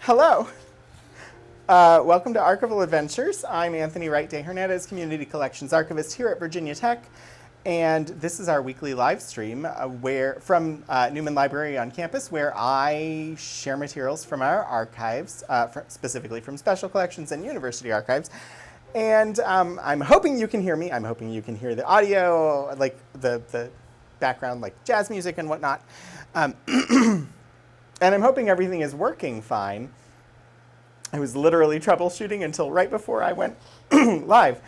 Hello. Welcome to Archival Adventures. I'm Anthony Wright de Hernandez, Community Collections Archivist here at Virginia Tech. And this is our weekly live stream from Newman Library on campus, where I share materials from our archives, specifically from special collections and university archives. And I'm hoping you can hear me. I'm hoping you can hear the audio, like the background, like jazz music and whatnot. And I'm hoping everything is working fine. I was literally troubleshooting until right before I went live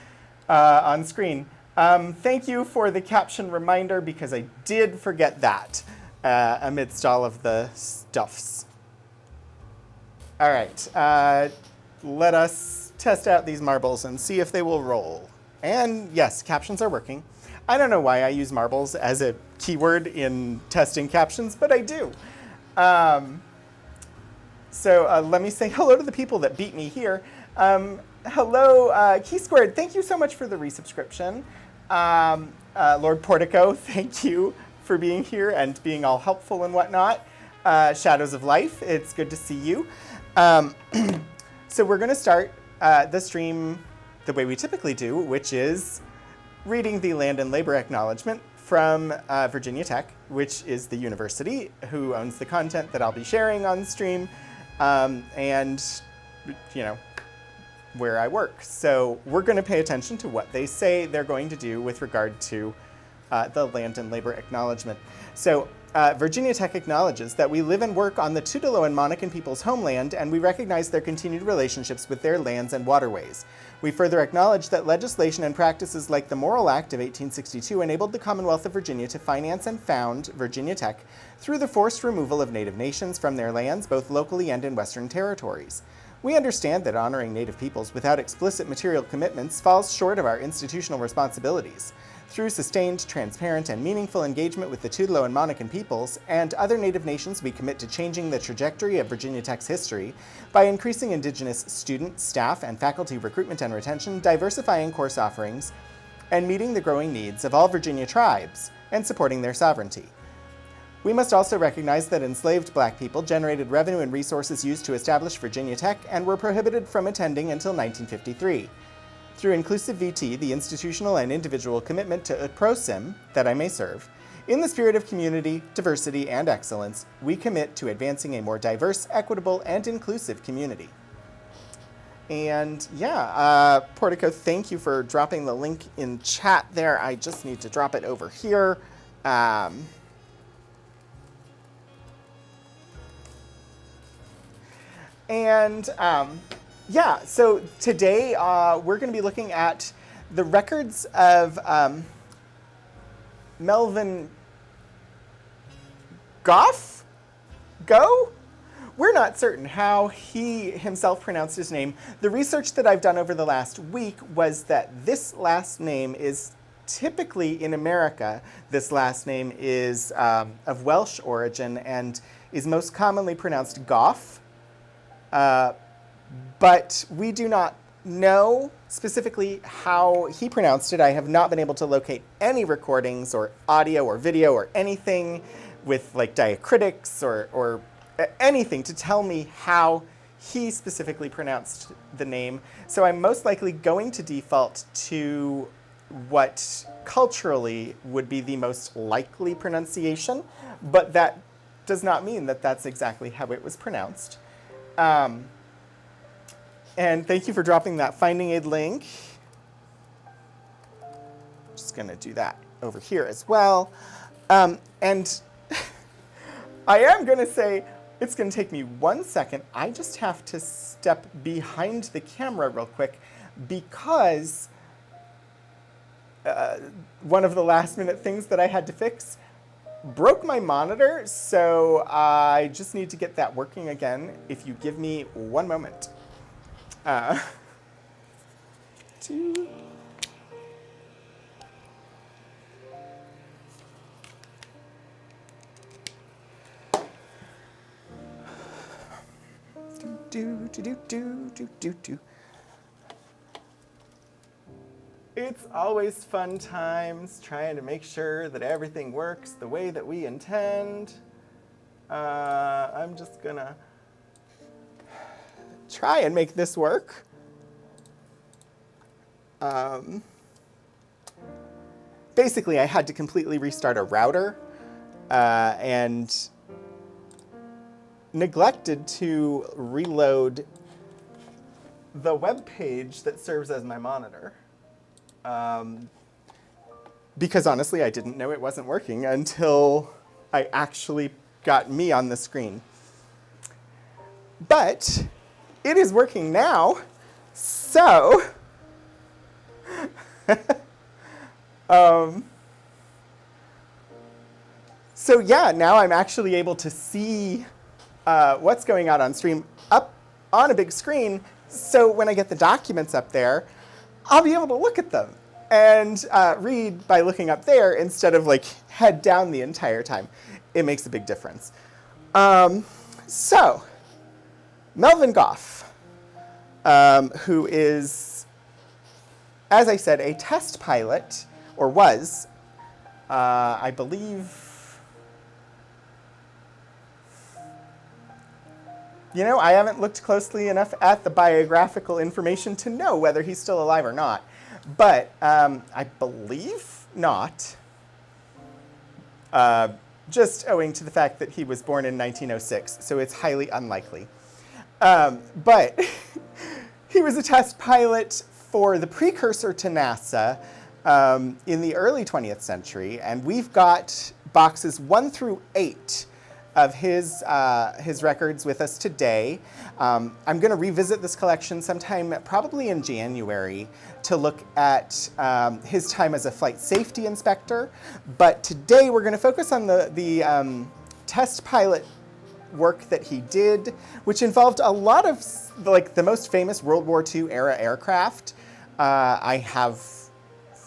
on screen. Thank you for the caption reminder, because I did forget that amidst all of the stuffs. All right, let us test out these marbles and see if they will roll. And yes, captions are working. I don't know why I use marbles as a keyword in testing captions, but I do. So let me say hello to the people that beat me here. Hello, Key Squared, thank you so much for the resubscription. Lord Portico, thank you for being here and being all helpful and whatnot. Shadows of Life, it's good to see you. So we're gonna start the stream the way we typically do, which is reading the Land and Labor Acknowledgement from Virginia Tech, which is the university who owns the content that I'll be sharing on stream, and, you know, where I work. So we're going to pay attention to what they say they're going to do with regard to the Land and Labor Acknowledgement. So Virginia Tech acknowledges that we live and work on the Tutelo and Monacan people's homeland, and we recognize their continued relationships with their lands and waterways. We further acknowledge that legislation and practices like the Morrill Act of 1862 enabled the Commonwealth of Virginia to finance and found Virginia Tech through the forced removal of Native nations from their lands, both locally and in Western territories. We understand that honoring Native peoples without explicit material commitments falls short of our institutional responsibilities. Through sustained, transparent, and meaningful engagement with the Tutelo and Monacan peoples and other Native nations, we commit to changing the trajectory of Virginia Tech's history by increasing Indigenous student, staff, and faculty recruitment and retention, diversifying course offerings, and meeting the growing needs of all Virginia tribes and supporting their sovereignty. We must also recognize that enslaved Black people generated revenue and resources used to establish Virginia Tech and were prohibited from attending until 1953. Through inclusive VT, the institutional and individual commitment to UTPROSIM, that I may serve, in the spirit of community, diversity, and excellence, we commit to advancing a more diverse, equitable, and inclusive community. And yeah, Portico, thank you for dropping the link in chat there. I just need to drop it over here. Yeah, so today we're going to be looking at the records of Melvin Gough? We're not certain how he himself pronounced his name. The research that I've done over the last week was that this last name is typically in America, this last name is of Welsh origin and is most commonly pronounced Gough. But we do not know specifically how he pronounced it. I have not been able to locate any recordings or audio or video or anything with like diacritics or anything to tell me how he specifically pronounced the name. So I'm most likely going to default to what culturally would be the most likely pronunciation, but that does not mean that that's exactly how it was pronounced. And thank you for dropping that finding aid link. Just gonna do that over here as well. And I am gonna say, it's gonna take me 1 second. I just have to step behind the camera real quick because one of the last minute things that I had to fix broke my monitor, so I just need to get that working again. If you give me 1 moment. Two. Do. It's always fun times trying to make sure that everything works the way that we intend. I'm just gonna try and make this work. Basically, I had to completely restart a router and neglected to reload the web page that serves as my monitor. Because honestly, I didn't know it wasn't working until I actually got me on the screen. But it is working now, so so yeah, now I'm actually able to see what's going on stream up on a big screen. So when I get the documents up there, I'll be able to look at them and read by looking up there instead of like head down the entire time. It makes a big difference. So Melvin Gough, who is, as I said, a test pilot, or was, I believe, you know, I haven't looked closely enough at the biographical information to know whether he's still alive or not, but I believe not, just owing to the fact that he was born in 1906, so it's highly unlikely. But he was a test pilot for the precursor to NASA in the early 20th century, and we've got boxes 1 through 8 of his records with us today. I'm going to revisit this collection sometime probably in January to look at his time as a flight safety inspector, but today we're going to focus on the test pilot work that he did, which involved a lot of like the most famous World War II era aircraft. I have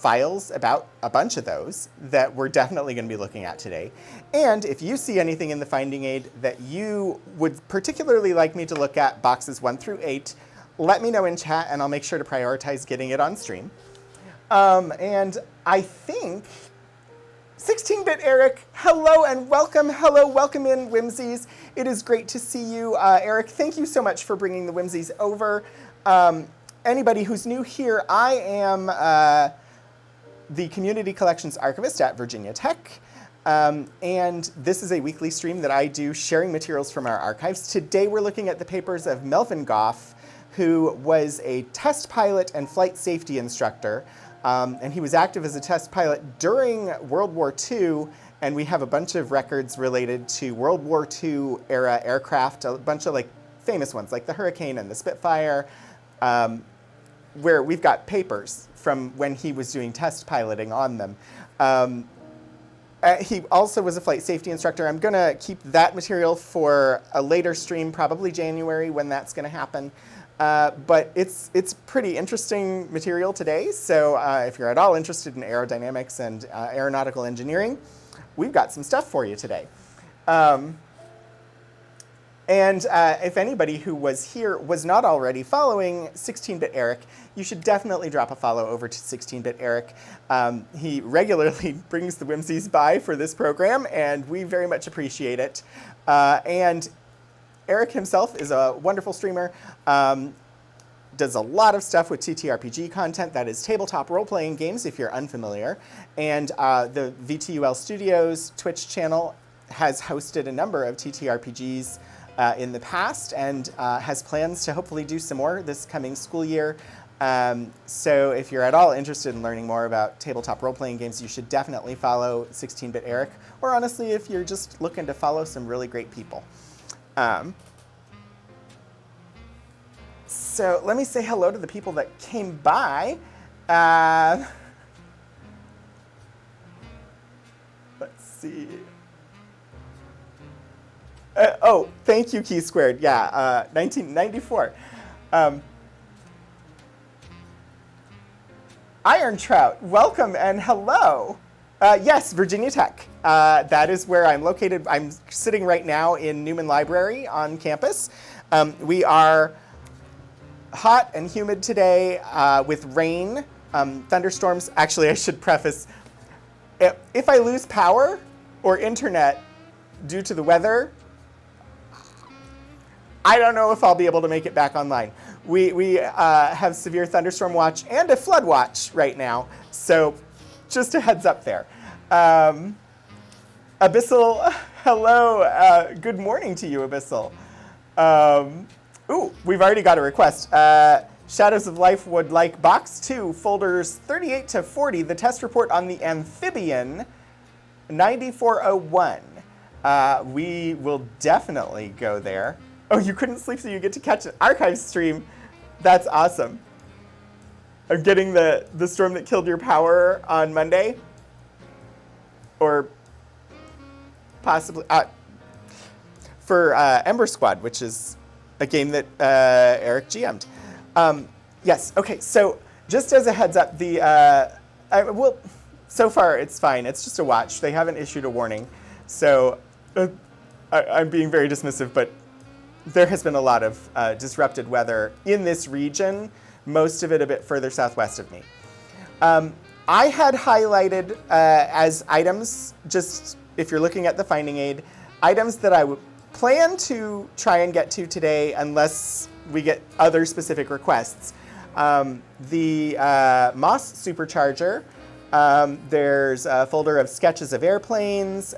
files about a bunch of those that we're definitely going to be looking at today. And if you see anything in the finding aid that you would particularly like me to look at, boxes 1 through 8, let me know in chat and I'll make sure to prioritize getting it on stream. And I think 16-bit Eric, hello and welcome. Hello, welcome in, Whimsies. It is great to see you. Eric, thank you so much for bringing the Whimsies over. Anybody who's new here, I am the Community Collections Archivist at Virginia Tech. And this is a weekly stream that I do sharing materials from our archives. Today we're looking at the papers of Melvin Gough, who was a test pilot and flight safety instructor. And he was active as a test pilot during World War II, and we have a bunch of records related to World War II era aircraft, a bunch of like famous ones like the Hurricane and the Spitfire, where we've got papers from when he was doing test piloting on them. He also was a flight safety instructor. I'm gonna keep that material for a later stream, probably January when that's gonna happen. But it's pretty interesting material today, so if you're at all interested in aerodynamics and aeronautical engineering, we've got some stuff for you today. And if anybody who was here was not already following 16-bit Eric, you should definitely drop a follow over to 16-bit Eric. He regularly brings the Whimsies by for this program, and we very much appreciate it. And Eric himself is a wonderful streamer, does a lot of stuff with TTRPG content, that is tabletop role-playing games if you're unfamiliar, and the VTUL Studios Twitch channel has hosted a number of TTRPGs in the past and has plans to hopefully do some more this coming school year. So if you're at all interested in learning more about tabletop role-playing games, you should definitely follow 16-bit Eric, or honestly, if you're just looking to follow some really great people. So let me say hello to the people that came by. Let's see. Oh, thank you, Key Squared. Yeah, 1994. Iron Trout, welcome and hello. Yes, Virginia Tech. That is where I'm located. I'm sitting right now in Newman Library on campus. We are hot and humid today with rain, thunderstorms. Actually, I should preface, if I lose power or internet due to the weather, I don't know if I'll be able to make it back online. We have severe thunderstorm watch and a flood watch right now, so just a heads up there. Abyssal, hello. Good morning to you, Abyssal. Ooh, we've already got a request. Shadows of Life would like box 2, folders 38 to 40, the test report on the amphibian 9401. We will definitely go there. Oh, you couldn't sleep, so you get to catch an archive stream. That's awesome. I'm getting the storm that killed your power on Monday. Or possibly for Ember Squad, which is a game that Eric GM'd. Yes, okay, so just as a heads up, well, so far it's fine. It's just a watch. They haven't issued a warning. So I'm being very dismissive, but there has been a lot of disrupted weather in this region, most of it a bit further southwest of me. I had highlighted as items, just if you're looking at the finding aid, items that I would plan to try and get to today unless we get other specific requests. The Moss Supercharger, there's a folder of sketches of airplanes,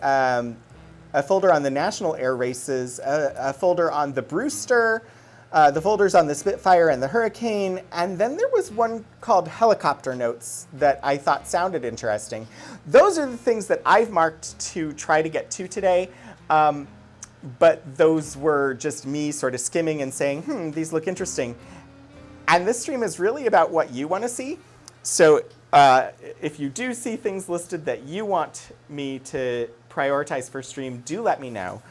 a folder on the National Air Races, a folder on the Brewster, the folders on the Spitfire and the Hurricane, and then there was one called Helicopter Notes that I thought sounded interesting. Those are the things that I've marked to try to get to today, but those were just me sort of skimming and saying, these look interesting. And this stream is really about what you want to see. So if you do see things listed that you want me to prioritize for stream, do let me know,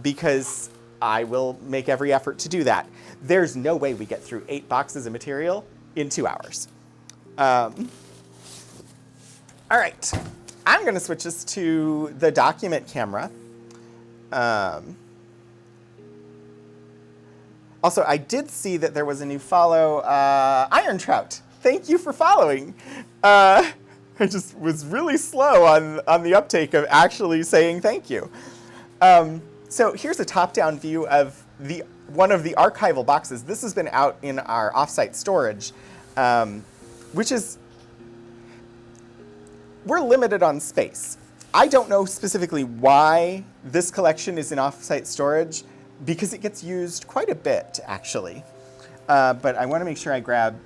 because I will make every effort to do that. There's no way we get through 8 boxes of material in 2 hours. All right, I'm going to switch this to the document camera. Also, I did see that there was a new follow, Iron Trout. Thank you for following. I just was really slow on the uptake of actually saying thank you. So here's a top-down view of one of the archival boxes. This has been out in our offsite storage, which is, we're limited on space. I don't know specifically why this collection is in offsite storage, because it gets used quite a bit, actually. But I want to make sure I grab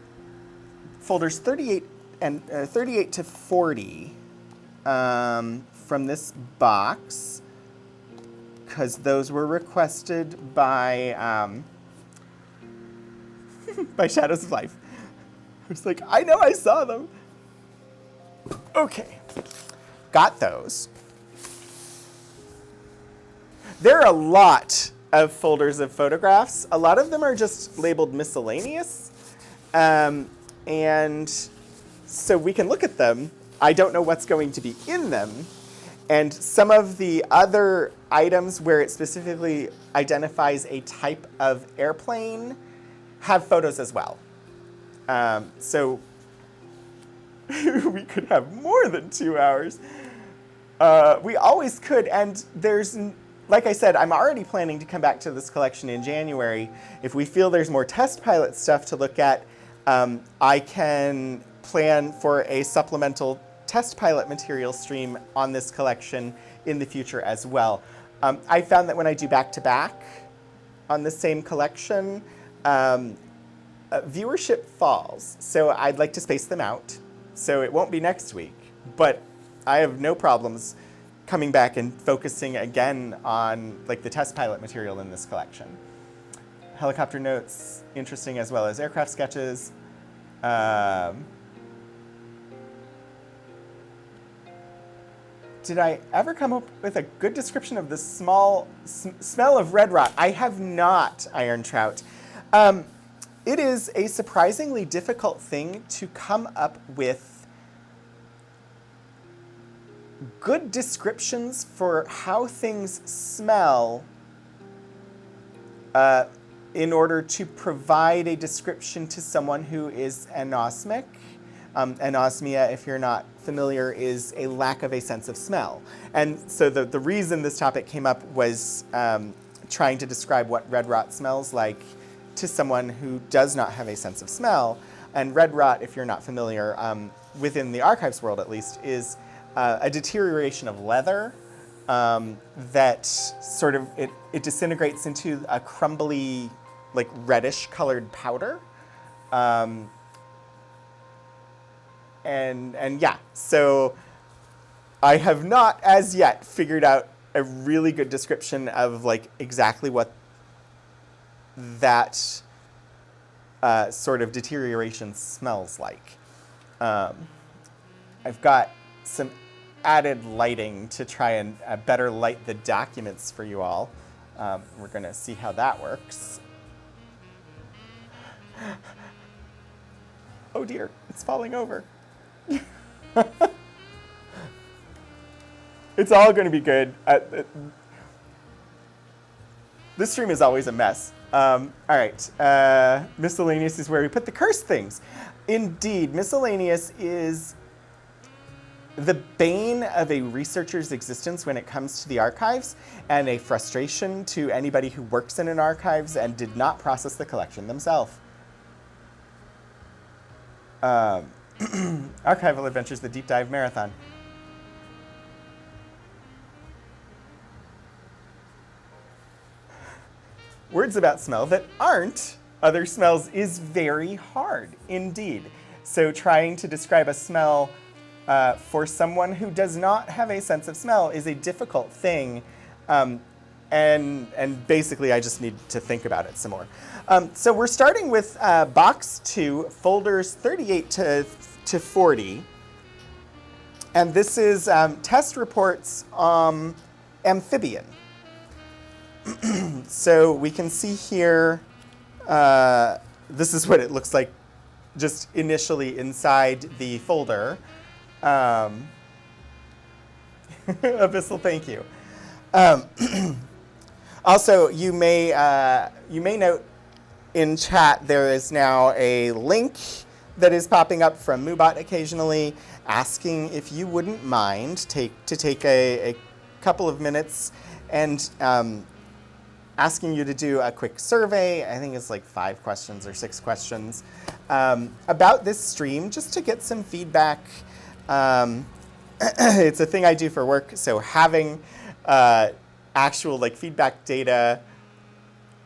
folders 38 to 40 from this box, because those were requested by by Shadows of Life. I was like, I know I saw them. Okay, got those. There are a lot of folders of photographs. A lot of them are just labeled miscellaneous. And so we can look at them. I don't know what's going to be in them. And some of the other items where it specifically identifies a type of airplane have photos as well. So we could have more than 2 hours. We always could, and there's, like I said, I'm already planning to come back to this collection in January. If we feel there's more test pilot stuff to look at, I can plan for a supplemental test pilot material stream on this collection in the future as well. I found that when I do back-to-back on the same collection, viewership falls. So I'd like to space them out. So it won't be next week, but I have no problems coming back and focusing again on like the test pilot material in this collection. Helicopter notes, interesting, as well as aircraft sketches. Did I ever come up with a good description of the smell of red rot? I have not, Iron Trout. It is a surprisingly difficult thing to come up with good descriptions for how things smell in order to provide a description to someone who is anosmic. Anosmia, if you're not familiar, is a lack of a sense of smell. And so the reason this topic came up was trying to describe what red rot smells like to someone who does not have a sense of smell. And red rot, if you're not familiar, within the archives world at least, is a deterioration of leather that sort of, it disintegrates into a crumbly, like reddish colored powder. And yeah, so I have not as yet figured out a really good description of like exactly what that sort of deterioration smells like. I've got some added lighting to try and better light the documents for you all. We're gonna see how that works. Oh dear, it's falling over. It's all gonna be good. This stream is always a mess. All right, miscellaneous is where we put the cursed things. Indeed, miscellaneous is the bane of a researcher's existence when it comes to the archives, and a frustration to anybody who works in an archives and did not process the collection themselves. Archival Adventures, the Deep Dive Marathon. Words about smell that aren't other smells is very hard indeed. So trying to describe a smell for someone who does not have a sense of smell is a difficult thing. And basically I just need to think about it some more. So we're starting with box 2, folders 38 to 40. And this is test reports amphibian. So we can see here, this is what it looks like just initially inside the folder. Abyssal, thank you. Also, you may note in chat there is now a link that is popping up from Moobot occasionally, asking if you wouldn't mind take a couple of minutes and asking you to do a quick survey. I think it's like 5 questions or 6 questions about this stream, just to get some feedback. It's a thing I do for work, so having actual like feedback data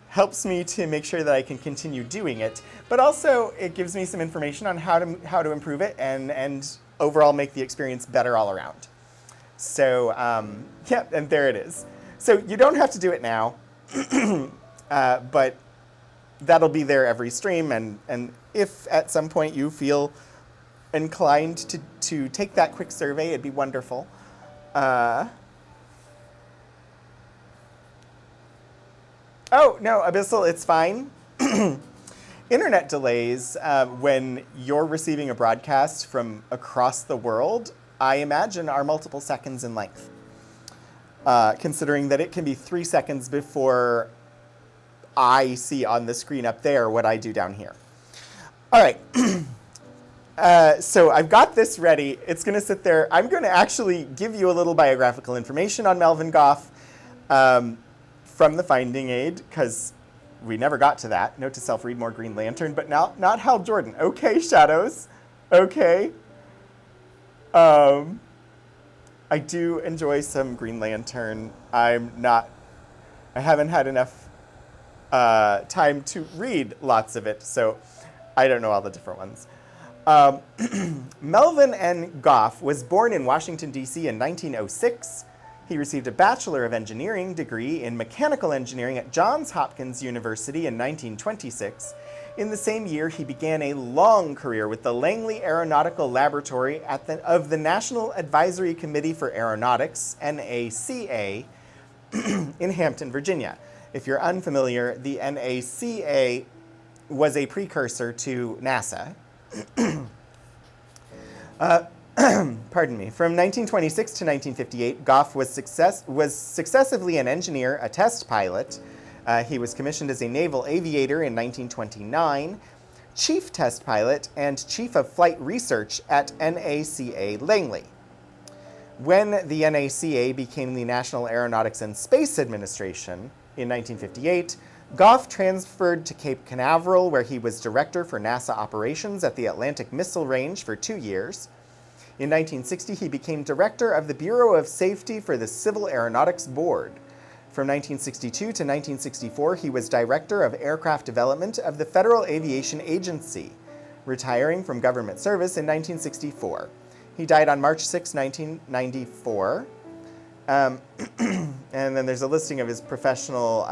helps me to make sure that I can continue doing it, but also it gives me some information on how to improve it and overall make the experience better all around. So yeah, and there it is. So you don't have to do it now, but that'll be there every stream, and if at some point you feel inclined to take that quick survey, it'd be wonderful. Oh, no, Abyssal, it's fine. Internet delays, when you're receiving a broadcast from across the world, I imagine are multiple seconds in length, considering that it can be 3 seconds before I see on the screen up there what I do down here. All right. So I've got this ready. It's going to sit there. I'm going to actually give you a little biographical information on Melvin Gough from the finding aid, because we never got to that. Note to self, read more Green Lantern, but now not Hal Jordan. Okay, Shadows. Okay. I do enjoy some Green Lantern. I haven't had enough time to read lots of it, so I don't know all the different ones. Melvin N. Gough was born in Washington, D.C. in 1906. He received a Bachelor of Engineering degree in Mechanical Engineering at Johns Hopkins University in 1926. In the same year, he began a long career with the Langley Aeronautical Laboratory of the National Advisory Committee for Aeronautics, NACA, in Hampton, Virginia. If you're unfamiliar, the NACA was a precursor to NASA. Pardon me. From 1926 to 1958, Gough was successively an engineer, a test pilot. He was commissioned as a naval aviator in 1929, chief test pilot, and chief of flight research at NACA Langley. When the NACA became the National Aeronautics and Space Administration in 1958, Gough transferred to Cape Canaveral, where he was director for NASA operations at the Atlantic Missile Range for 2 years. In 1960, he became director of the Bureau of Safety for the Civil Aeronautics Board. From 1962 to 1964, he was director of aircraft development of the Federal Aviation Agency, retiring from government service in 1964. He died on March 6, 1994. And then there's a listing of his professional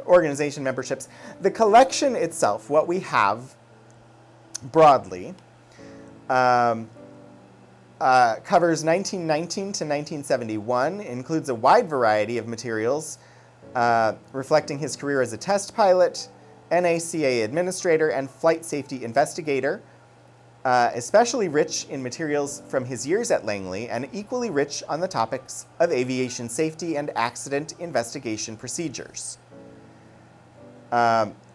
organization memberships. The collection itself, what we have broadly, covers 1919 to 1971, includes a wide variety of materials reflecting his career as a test pilot, NACA administrator, and flight safety investigator, especially rich in materials from his years at Langley, and equally rich on the topics of aviation safety and accident investigation procedures.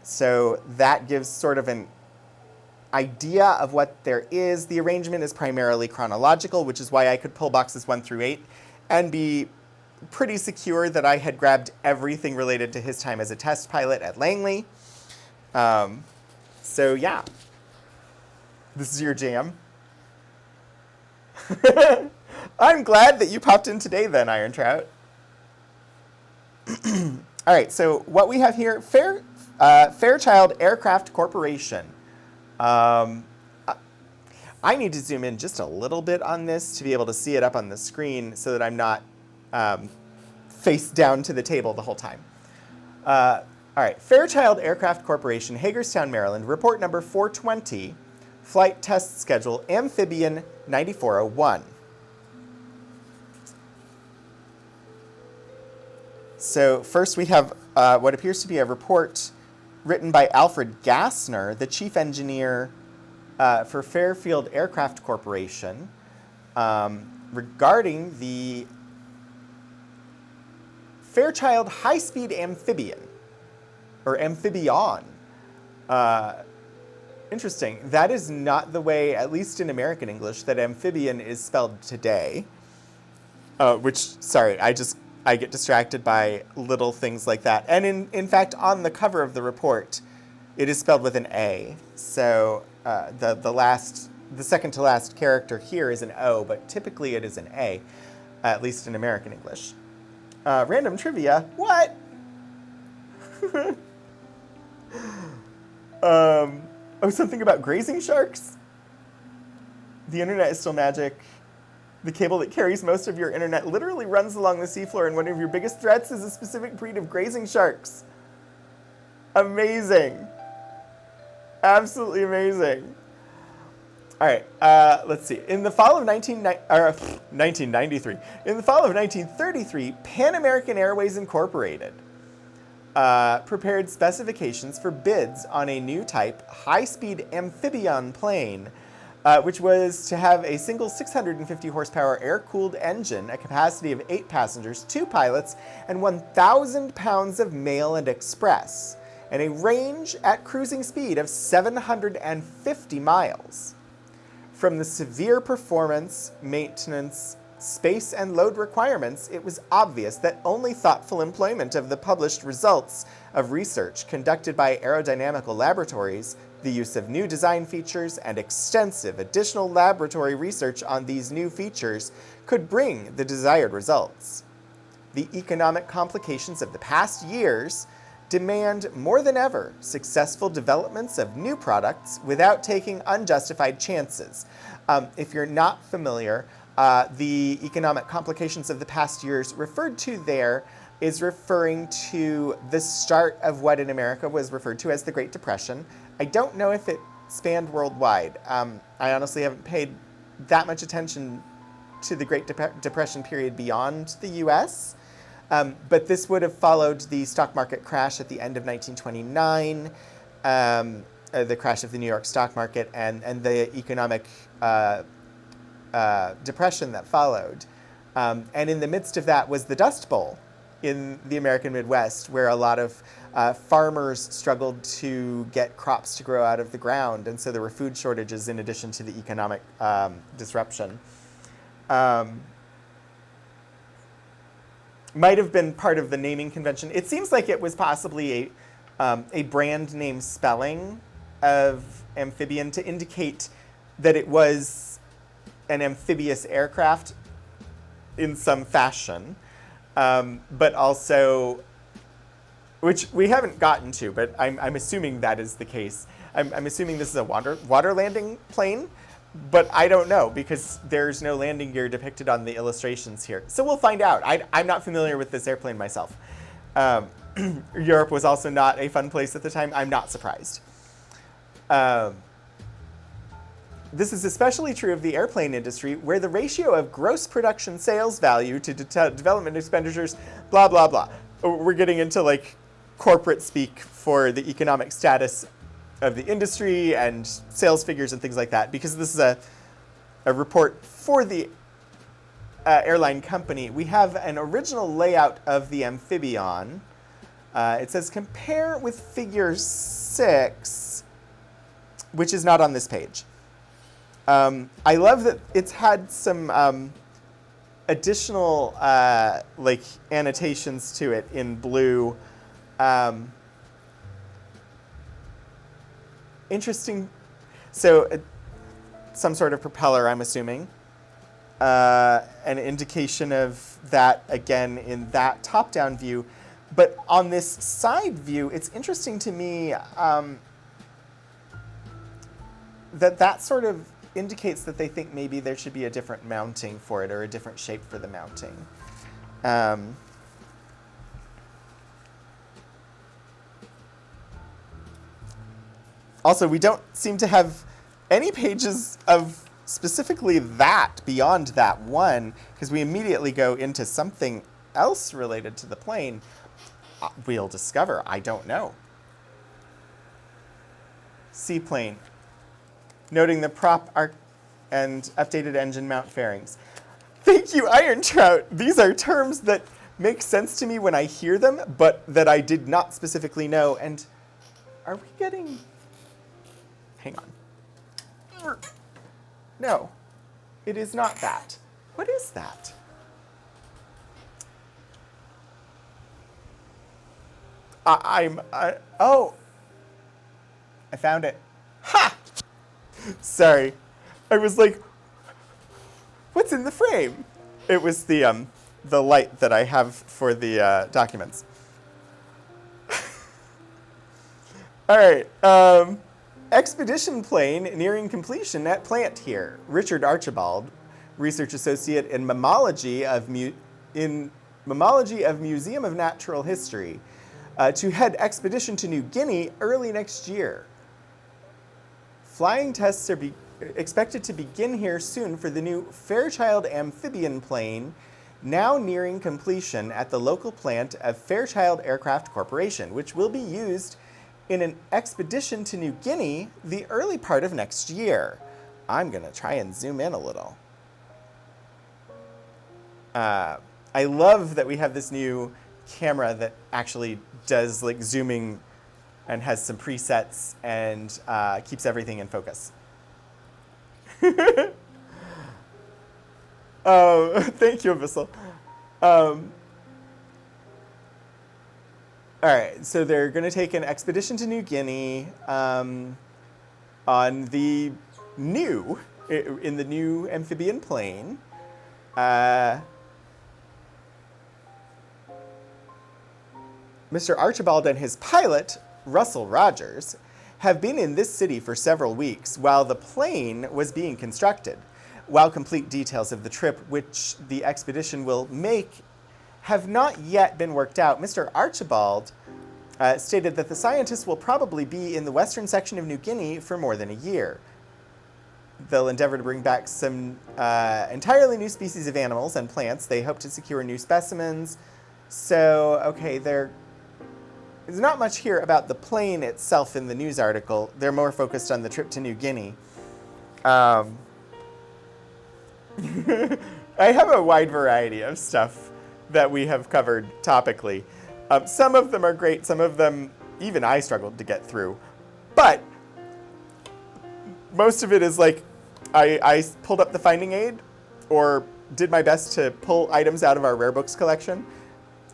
So that gives sort of an idea of what there is. The arrangement is primarily chronological, which is why I could pull boxes 1 through 8 and be pretty secure that I had grabbed everything related to his time as a test pilot at Langley. So yeah, this is your jam. I'm glad that you popped in today then, Iron Trout. All right, so what we have here, Fairchild Aircraft Corporation. I need to zoom in just a little bit on this to be able to see it up on the screen so that I'm not face down to the table the whole time. All right, Fairchild Aircraft Corporation, Hagerstown, Maryland, report number 420, flight test schedule, Amphibian 9401. So first we have what appears to be a report written by Alfred Gassner, the chief engineer for Fairfield Aircraft Corporation. regarding the Fairchild high-speed amphibian, or amphibion. Interesting. That is not the way, at least in American English, that amphibian is spelled today. Sorry, I get distracted by little things like that. And in fact, on the cover of the report, it is spelled with an A. So the second to last character here is an O, but typically it is an A, at least in American English. Random trivia. What? Something about grazing sharks? The internet is still magic. The cable that carries most of your internet literally runs along the seafloor, and one of your biggest threats is a specific breed of grazing sharks. Amazing. Absolutely amazing. All right, let's see. In the fall of 1993, in the fall of 1933, Pan American Airways Incorporated prepared specifications for bids on a new type high-speed amphibian plane, which was to have a single 650 horsepower air-cooled engine, a capacity of 8 passengers, 2 pilots, and 1,000 pounds of mail and express, and a range at cruising speed of 750 miles. From the severe performance, maintenance, space, and load requirements, it was obvious that only thoughtful employment of the published results of research conducted by aerodynamical laboratories, the use of new design features, and extensive additional laboratory research on these new features could bring the desired results. The economic complications of the past years demand more than ever successful developments of new products without taking unjustified chances. If you're not familiar, the economic complications of the past years referred to there is referring to the start of what in America was referred to as the Great Depression. I don't know if it spanned worldwide. I honestly haven't paid that much attention to the Great Depression period beyond the US. But this would have followed the stock market crash at the end of 1929, the crash of the New York stock market, and the economic depression that followed. And in the midst of that was the Dust Bowl in the American Midwest, where a lot of farmers struggled to get crops to grow out of the ground. And so there were food shortages in addition to the economic disruption. Might have been part of the naming convention. It seems like it was possibly a brand name spelling of amphibian to indicate that it was an amphibious aircraft in some fashion, but also, which we haven't gotten to, but I'm assuming that is the case. I'm assuming this is a water landing plane, but I don't know because there's no landing gear depicted on the illustrations here. So we'll find out. I'm not familiar with this airplane myself. Europe was also not a fun place at the time. I'm not surprised. This is especially true of the airplane industry, where the ratio of gross production sales value to development expenditures, blah, blah, blah. We're getting into like corporate speak for the economic status of the industry and sales figures and things like that, because this is a report for the airline company. We have an original layout of the amphibian. It says compare with figure 6, which is not on this page. I love that it's had some additional like annotations to it in blue. Interesting. So some sort of propeller, I'm assuming. An indication of that, again, in that top-down view. But on this side view, it's interesting to me that sort of indicates that they think maybe there should be a different mounting for it or a different shape for the mounting. Also, we don't seem to have any pages of specifically that beyond that one, because we immediately go into something else related to the plane. We'll discover. I don't know. Seaplane. Noting the prop arc and updated engine mount fairings. Thank you, Iron Trout. These are terms that make sense to me when I hear them, but that I did not specifically know. And are we getting... Hang on. No, it is not that. What is that? Oh, I found it. Ha! Sorry. I was like, what's in the frame? It was the light that I have for the documents. All right. Expedition plane nearing completion at plant here. Richard Archibald, research associate in mammalogy of Museum of Natural History, to head expedition to New Guinea early next year. Flying tests are expected to begin here soon for the new Fairchild amphibian plane, now nearing completion at the local plant of Fairchild Aircraft Corporation, which will be used in an expedition to New Guinea the early part of next year. I'm going to try and zoom in a little. I love that we have this new camera that actually does like zooming and has some presets and keeps everything in focus. Thank you, Abyssal. All right, so they're going to take an expedition to New Guinea on the new, in the new amphibian plane. Mr. Archibald and his pilot, Russell Rogers, have been in this city for several weeks while the plane was being constructed. While complete details of the trip which the expedition will make have not yet been worked out, Mr. Archibald stated that the scientists will probably be in the western section of New Guinea for more than a year. They'll endeavor to bring back some entirely new species of animals and plants. They hope to secure new specimens. So, okay, there's not much here about the plane itself in the news article. They're more focused on the trip to New Guinea. I have a wide variety of stuff that we have covered topically. Some of them are great. Some of them, even I struggled to get through. But most of it is like I pulled up the finding aid or did my best to pull items out of our rare books collection.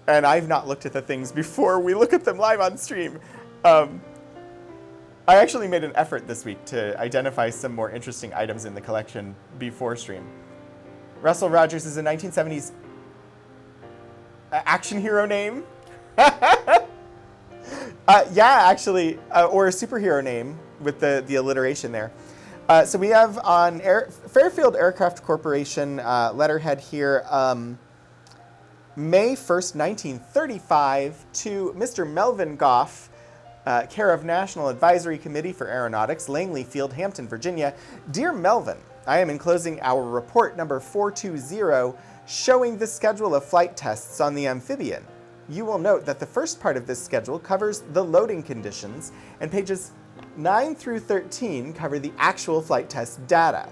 And I've not looked at the things before we look at them live on stream. I actually made an effort this week to identify some more interesting items in the collection before stream. Russell Rogers is a 1970s action hero name. Yeah, actually, or a superhero name with the alliteration there. So we have on Fairfield Aircraft Corporation letterhead here, May 1st, 1935, to Mr. Melvin Gough, care of National Advisory Committee for Aeronautics, Langley Field, Hampton, Virginia. Dear Melvin, I am enclosing our report number 420 showing the schedule of flight tests on the amphibian. You will note that the first part of this schedule covers the loading conditions, and pages 9 through 13 cover the actual flight test data.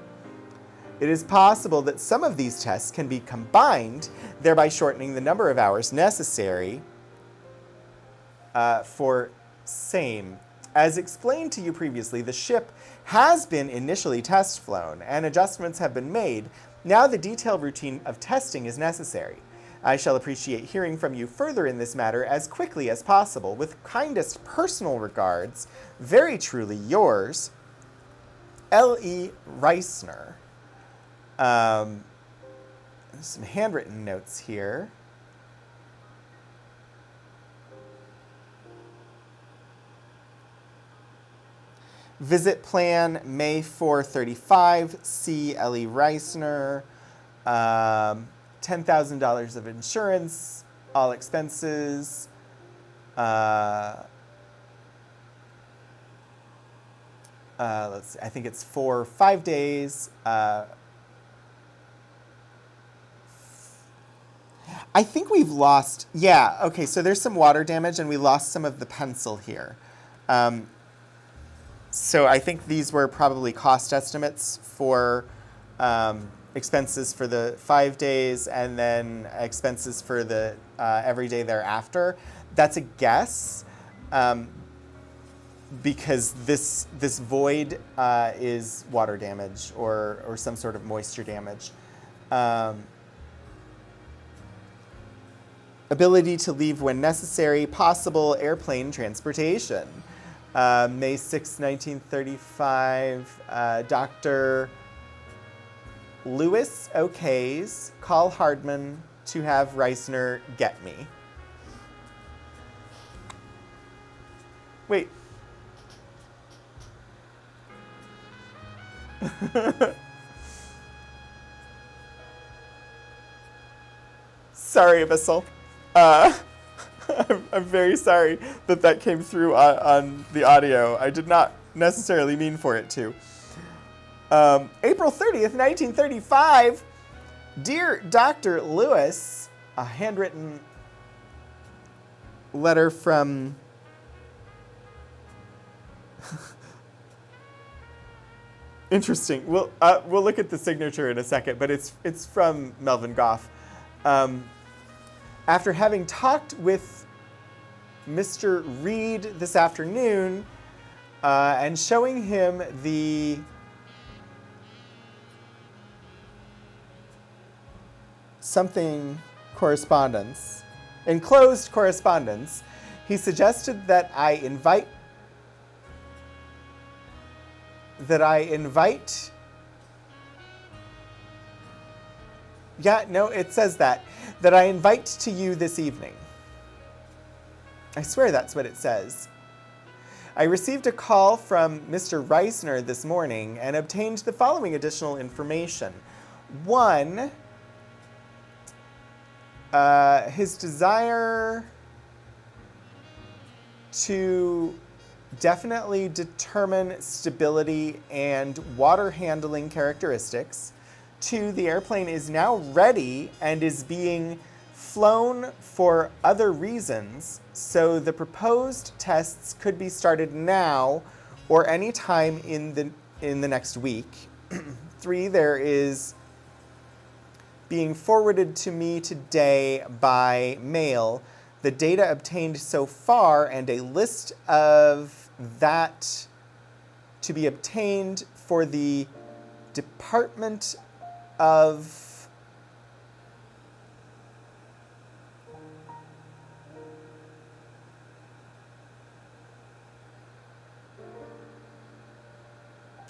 It is possible that some of these tests can be combined, thereby shortening the number of hours necessary for same. As explained to you previously, the ship has been initially test flown and adjustments have been made. Now the detailed routine of testing is necessary. I shall appreciate hearing from you further in this matter as quickly as possible. With kindest personal regards, very truly yours, L.E. Reisner. Some handwritten notes here. Visit plan May 435, C. L.E. Reisner. $10,000 of insurance, all expenses. Let's see, I think it's for 5 days. I think we've lost, yeah, okay, so there's some water damage and we lost some of the pencil here. So I think these were probably cost estimates for expenses for the 5 days and then expenses for the every day thereafter. That's a guess, because this void is water damage or some sort of moisture damage. Ability to leave when necessary, possible airplane transportation. May 6, 1935, Dr. Lewis okays, call Hardman to have Reisner get me. Wait. Sorry, Abyssal. I'm very sorry that came through on the audio. I did not necessarily mean for it to. April 30th, 1935. Dear Dr. Lewis, a handwritten letter from interesting. We'll look at the signature in a second, but it's from Melvin Gough. After having talked with Mr. Reed this afternoon and showing him the something correspondence, enclosed correspondence, he suggested that I invite yeah, no, it says that I invite to you this evening. I swear that's what it says. I received a call from Mr. Reisner this morning and obtained the following additional information. One, his desire to definitely determine stability and water handling characteristics. 2, the airplane is now ready and is being flown for other reasons, so the proposed tests could be started now or any time in the next week. 3, there is being forwarded to me today by mail the data obtained so far and a list of that to be obtained for the Department of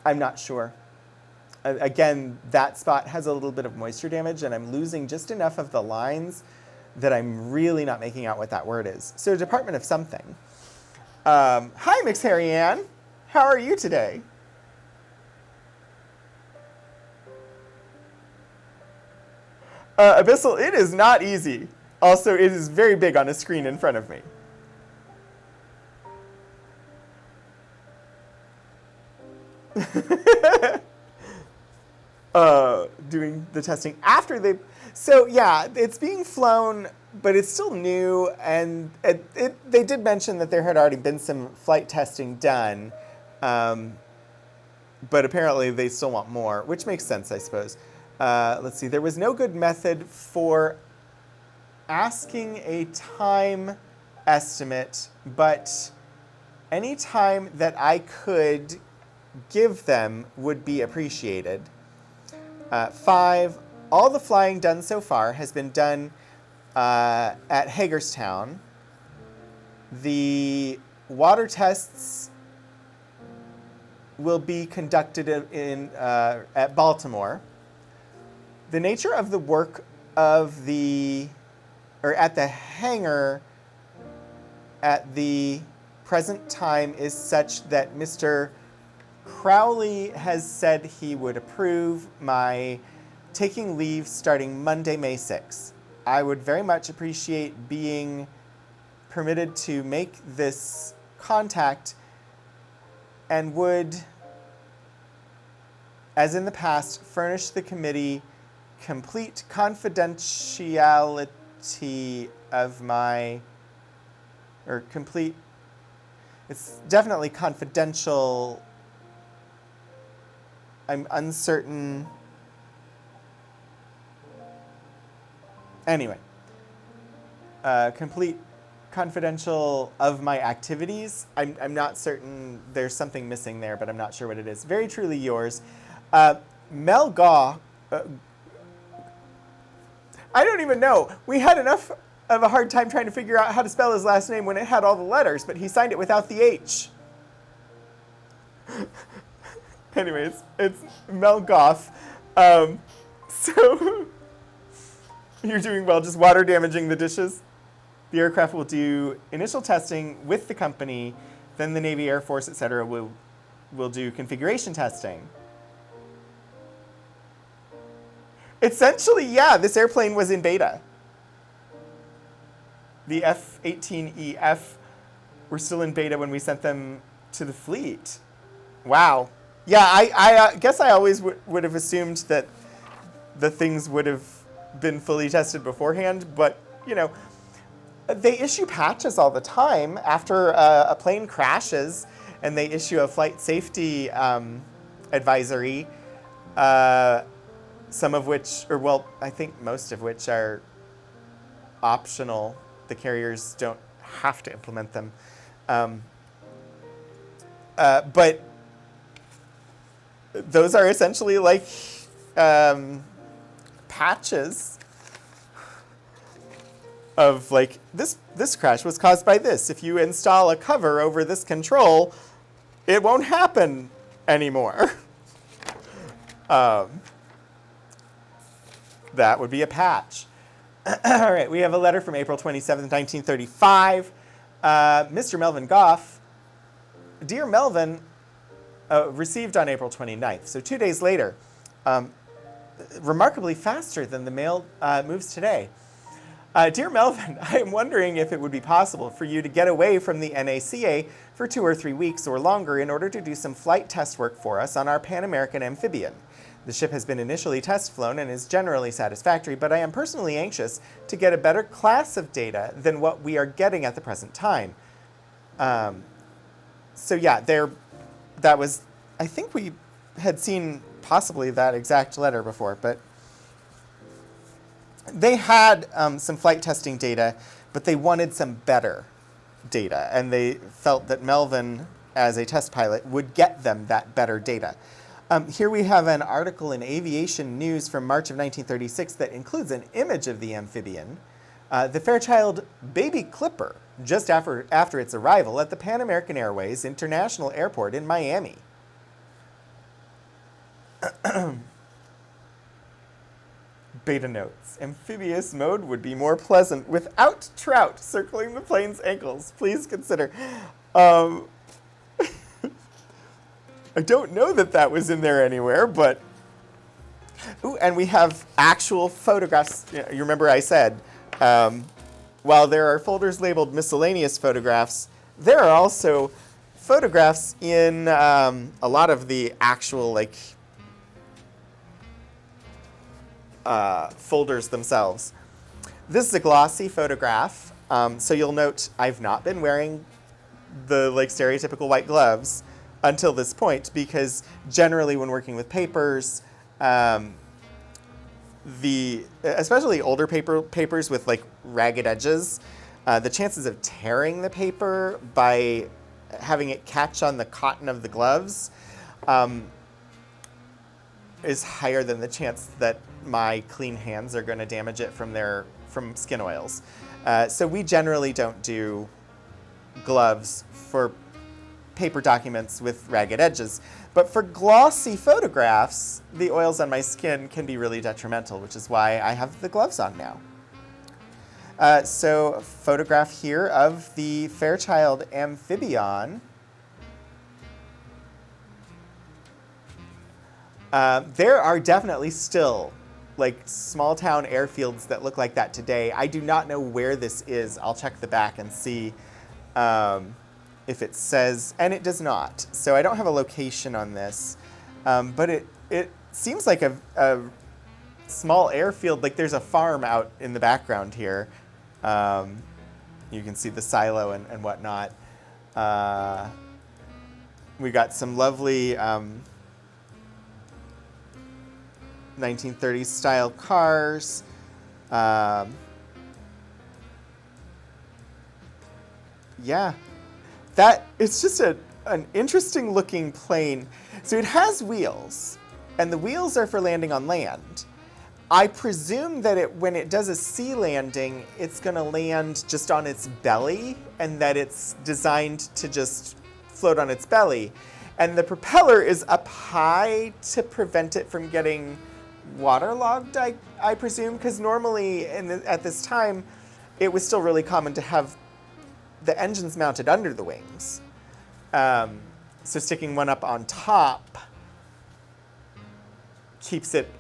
I'm not sure. Again, that spot has a little bit of moisture damage and I'm losing just enough of the lines that I'm really not making out what that word is. So Department of something. Hi, Mix Harry Ann. How are you today? Abyssal, it is not easy. Also, it is very big on a screen in front of me. Doing the testing after they... So, yeah, it's being flown, but it's still new, and they did mention that there had already been some flight testing done, but apparently they still want more, which makes sense, I suppose. Let's see. There was no good method for asking a time estimate, but any time that I could give them would be appreciated. 5, all the flying done so far has been done at Hagerstown. The water tests will be conducted at Baltimore. The nature of the work of at the hangar at the present time is such that Mr. Crowley has said he would approve my taking leave starting Monday, May 6th. I would very much appreciate being permitted to make this contact and would, as in the past, furnish the committee complete confidentiality of my, or complete, it's definitely confidential. I'm uncertain Anyway, complete confidential of my activities. I'm not certain, there's something missing there, but I'm not sure what it is. Very truly yours. Mel Gough, I don't even know. We had enough of a hard time trying to figure out how to spell his last name when it had all the letters, but he signed it without the H. Anyways, it's Mel Gough. So you're doing well, just water damaging the dishes. The aircraft will do initial testing with the company, then the Navy, Air Force, etc. will do configuration testing. Essentially, yeah, this airplane was in beta. The F-18EF were still in beta when we sent them to the fleet. Wow. Yeah, I guess I always would have assumed that the things would have been fully tested beforehand, but, you know, they issue patches all the time after a plane crashes, and they issue a flight safety advisory, some of which, or well, I think most of which are optional. The carriers don't have to implement them. But those are essentially like patches of like, this crash was caused by this. If you install a cover over this control, it won't happen anymore. That would be a patch. All right, we have a letter from April 27th, 1935. Mr. Melvin Gough, Dear Melvin, received on April 29th, so 2 days later. Remarkably faster than the mail moves today. Dear Melvin, I am wondering if it would be possible for you to get away from the NACA for 2 or 3 weeks or longer in order to do some flight test work for us on our Pan American amphibian. The ship has been initially test flown and is generally satisfactory, but I am personally anxious to get a better class of data than what we are getting at the present time. So yeah, that was, I think we had seen possibly that exact letter before, but they had some flight testing data, but they wanted some better data, and they felt that Melvin, as a test pilot, would get them that better data. Here we have an article in Aviation News from March of 1936 that includes an image of the amphibian, the Fairchild Baby Clipper, just after its arrival at the Pan American Airways International Airport in Miami. Beta notes. Amphibious mode would be more pleasant without trout circling the plane's ankles. Please consider. I don't know that was in there anywhere, but... Ooh, and we have actual photographs. You remember I said, while there are folders labeled miscellaneous photographs, there are also photographs in a lot of the actual, like, folders themselves. This is a glossy photograph, so you'll note I've not been wearing the like stereotypical white gloves until this point, because generally when working with papers, especially older papers with like ragged edges, the chances of tearing the paper by having it catch on the cotton of the gloves is higher than the chance that my clean hands are going to damage it from skin oils. So we generally don't do gloves for paper documents with ragged edges. But for glossy photographs, the oils on my skin can be really detrimental, which is why I have the gloves on now. So a photograph here of the Fairchild amphibian. There are definitely still like small town airfields that look like that today. I do not know where this is. I'll check the back and see if it says, and it does not. So I don't have a location on this, but it seems like a small airfield. Like there's a farm out in the background here. You can see the silo and whatnot. We got some lovely 1930s style cars. Yeah, it's just an interesting looking plane. So it has wheels, and the wheels are for landing on land. I presume that when it does a sea landing, it's going to land just on its belly, and that it's designed to just float on its belly. And the propeller is up high to prevent it from getting waterlogged, I presume, because normally at this time, it was still really common to have the engines mounted under the wings. So sticking one up on top keeps it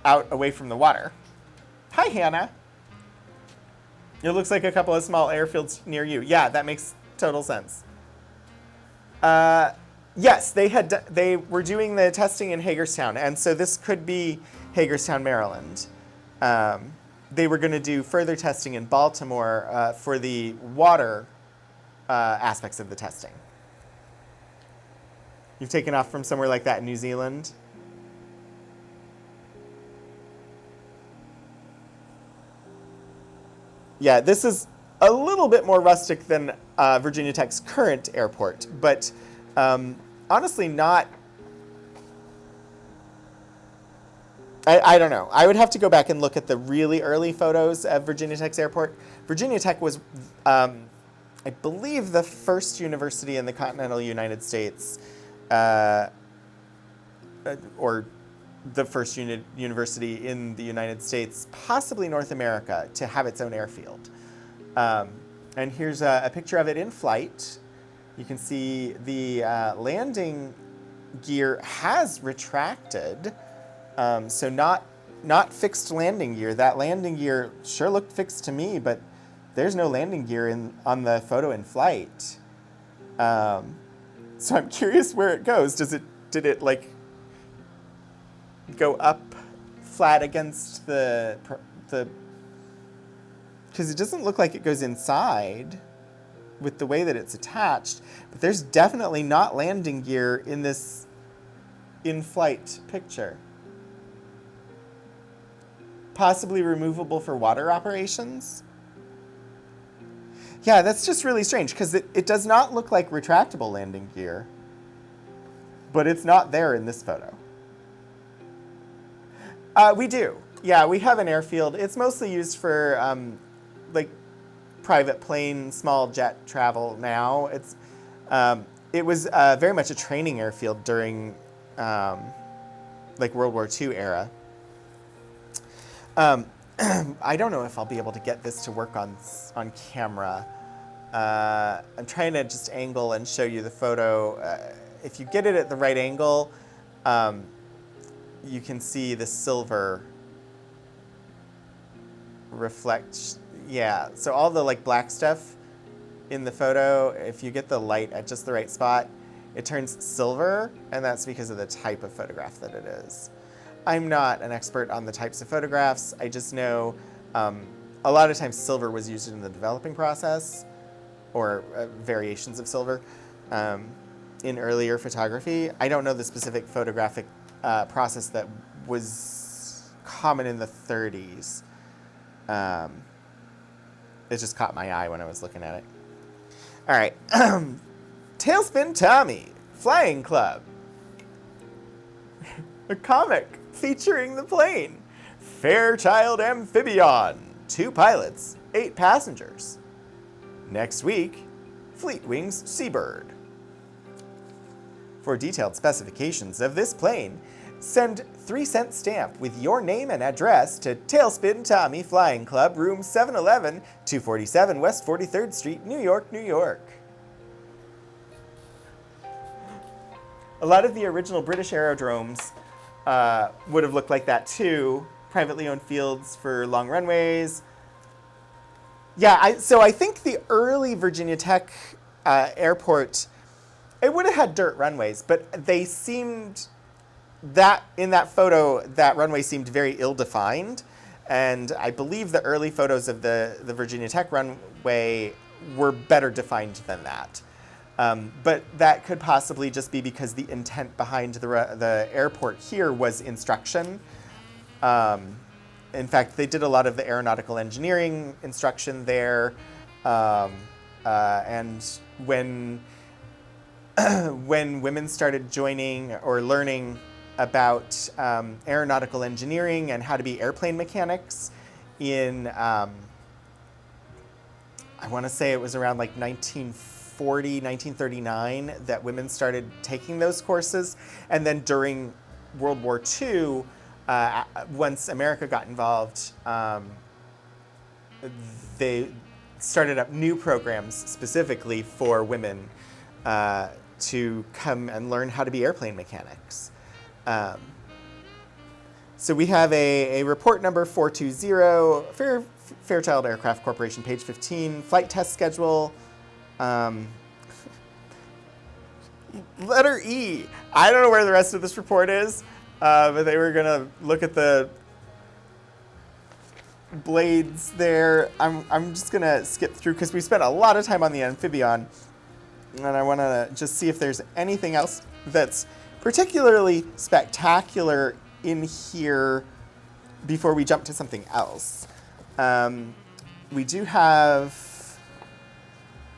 out away from the water. Hi, Hannah. It looks like a couple of small airfields near you. Yeah, that makes total sense. Yes, they were doing the testing in Hagerstown, and so this could be Hagerstown, Maryland. They were going to do further testing in Baltimore for the water aspects of the testing. You've taken off from somewhere like that in New Zealand? Yeah, this is a little bit more rustic than Virginia Tech's current airport, but honestly not... I don't know. I would have to go back and look at the really early photos of Virginia Tech's airport. Virginia Tech was, I believe, the first university in the continental United States, or the first university in the United States, possibly North America, to have its own airfield. And here's a picture of it in flight. You can see the landing gear has retracted. So not fixed landing gear. That landing gear sure looked fixed to me, but there's no landing gear on the photo in flight. So I'm curious where it goes. Did it like go up flat against the because it doesn't look like it goes inside with the way that it's attached, but there's definitely not landing gear in this in-flight picture. Possibly removable for water operations? Yeah, that's just really strange because it does not look like retractable landing gear, but it's not there in this photo. We do. Yeah, we have an airfield. It's mostly used for like private plane, small jet travel now. It was very much a training airfield during like World War II era. I don't know if I'll be able to get this to work on camera. I'm trying to just angle and show you the photo. If you get it at the right angle, you can see the silver reflect. Yeah, so all the like black stuff in the photo, if you get the light at just the right spot, it turns silver, and that's because of the type of photograph that it is. I'm not an expert on the types of photographs. I just know a lot of times silver was used in the developing process, or variations of silver in earlier photography. I don't know the specific photographic process that was common in the 30s. It just caught my eye when I was looking at it. All right. Tailspin Tommy, Flying Club. A comic featuring the plane. Fairchild Amphibian, 2 pilots, 8 passengers. Next week, Fleetwing's Seabird. For detailed specifications of this plane, send 3-cent stamp with your name and address to Tailspin Tommy Flying Club, room 711, 247 West 43rd Street, New York, New York. A lot of the original British aerodromes would have looked like that too. Privately owned fields for long runways. Yeah, so I think the early Virginia Tech airport, it would have had dirt runways, but they seemed that in that photo, that runway seemed very ill-defined. And I believe the early photos of the Virginia Tech runway were better defined than that. But that could possibly just be because the intent behind the airport here was instruction. in fact, they did a lot of the aeronautical engineering instruction there. And when women started joining or learning about aeronautical engineering and how to be airplane mechanics in, I want to say it was around like 1940, 1939 that women started taking those courses. And then during World War II, once America got involved, they started up new programs specifically for women to come and learn how to be airplane mechanics. So we have a report number 420, Fairchild Aircraft Corporation, page 15, flight test schedule. Letter E. I don't know where the rest of this report is, but they were going to look at the blades there. I'm just going to skip through because we spent a lot of time on the amphibian, and I want to just see if there's anything else that's particularly spectacular in here before we jump to something else. We do have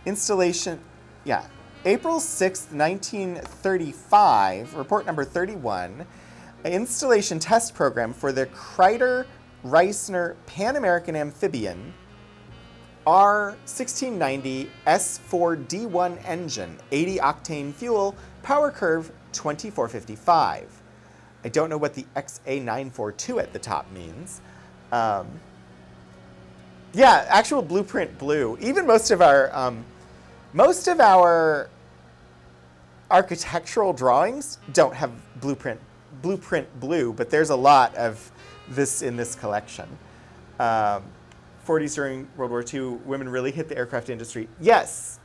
installation, April 6th, 1935, report number 31, installation test program for the Kreiter-Reisner Pan American Amphibian R1690 S4D1 engine, 80 octane fuel, power curve 2455. I don't know what the XA942 at the top means. Actual blueprint blue. Even most of our architectural drawings don't have blueprint blue, but there's a lot of this in this collection. 40s during World War II, women really hit the aircraft industry. Yes.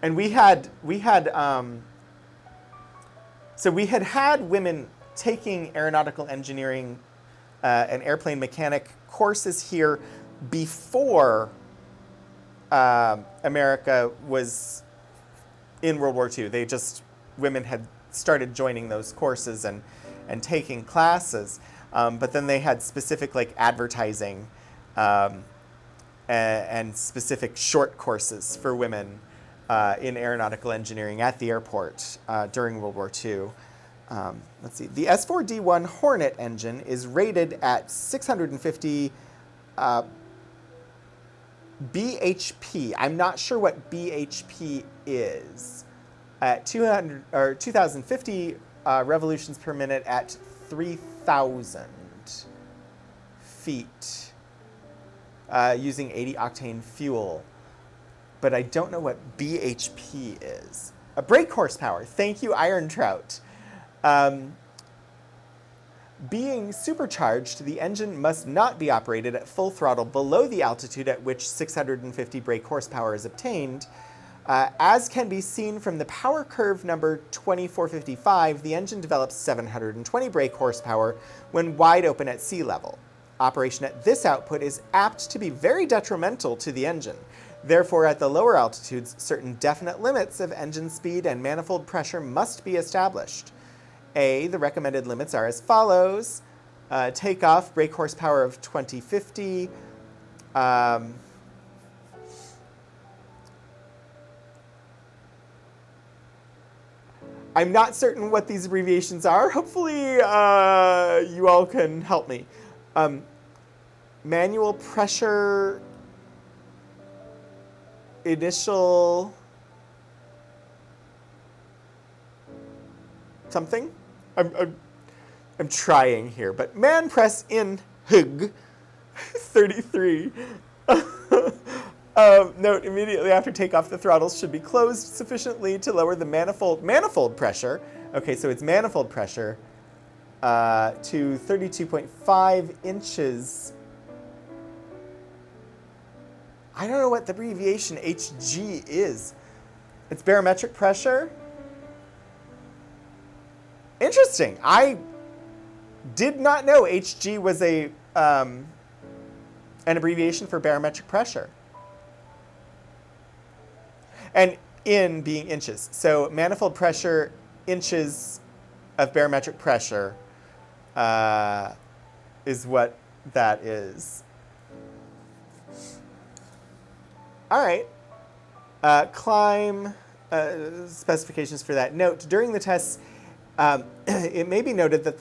And we had women taking aeronautical engineering and airplane mechanic courses here before America was in World War II. Women had started joining those courses and taking classes. But then they had specific like advertising and specific short courses for women in aeronautical engineering at the airport during World War II. Let's see. The S4D1 Hornet engine is rated at 650 bhp. I'm not sure what bhp is. At 2,050 revolutions per minute at 3,000 feet using 80 octane fuel. But I don't know what bhp is. Brake horsepower. Thank you, Iron Trout. Being supercharged, the engine must not be operated at full throttle below the altitude at which 650 brake horsepower is obtained. As can be seen from the power curve number 2455, the engine develops 720 brake horsepower when wide open at sea level. Operation at this output is apt to be very detrimental to the engine. Therefore, at the lower altitudes, certain definite limits of engine speed and manifold pressure must be established. The recommended limits are as follows. Takeoff, brake horsepower of 2050. I'm not certain what these abbreviations are. Hopefully, you all can help me. Manual pressure, initial something. I'm trying here, but man press in hug 33. Note, immediately after takeoff, the throttles should be closed sufficiently to lower the manifold pressure. Okay, so it's manifold pressure to 32.5 inches. I don't know what the abbreviation HG is. It's barometric pressure. Interesting. I did not know HG was an abbreviation for barometric pressure. And in being inches. So manifold pressure, inches of barometric pressure. is what that is. All right. Climb specifications for that. Note, during the tests, it may be noted that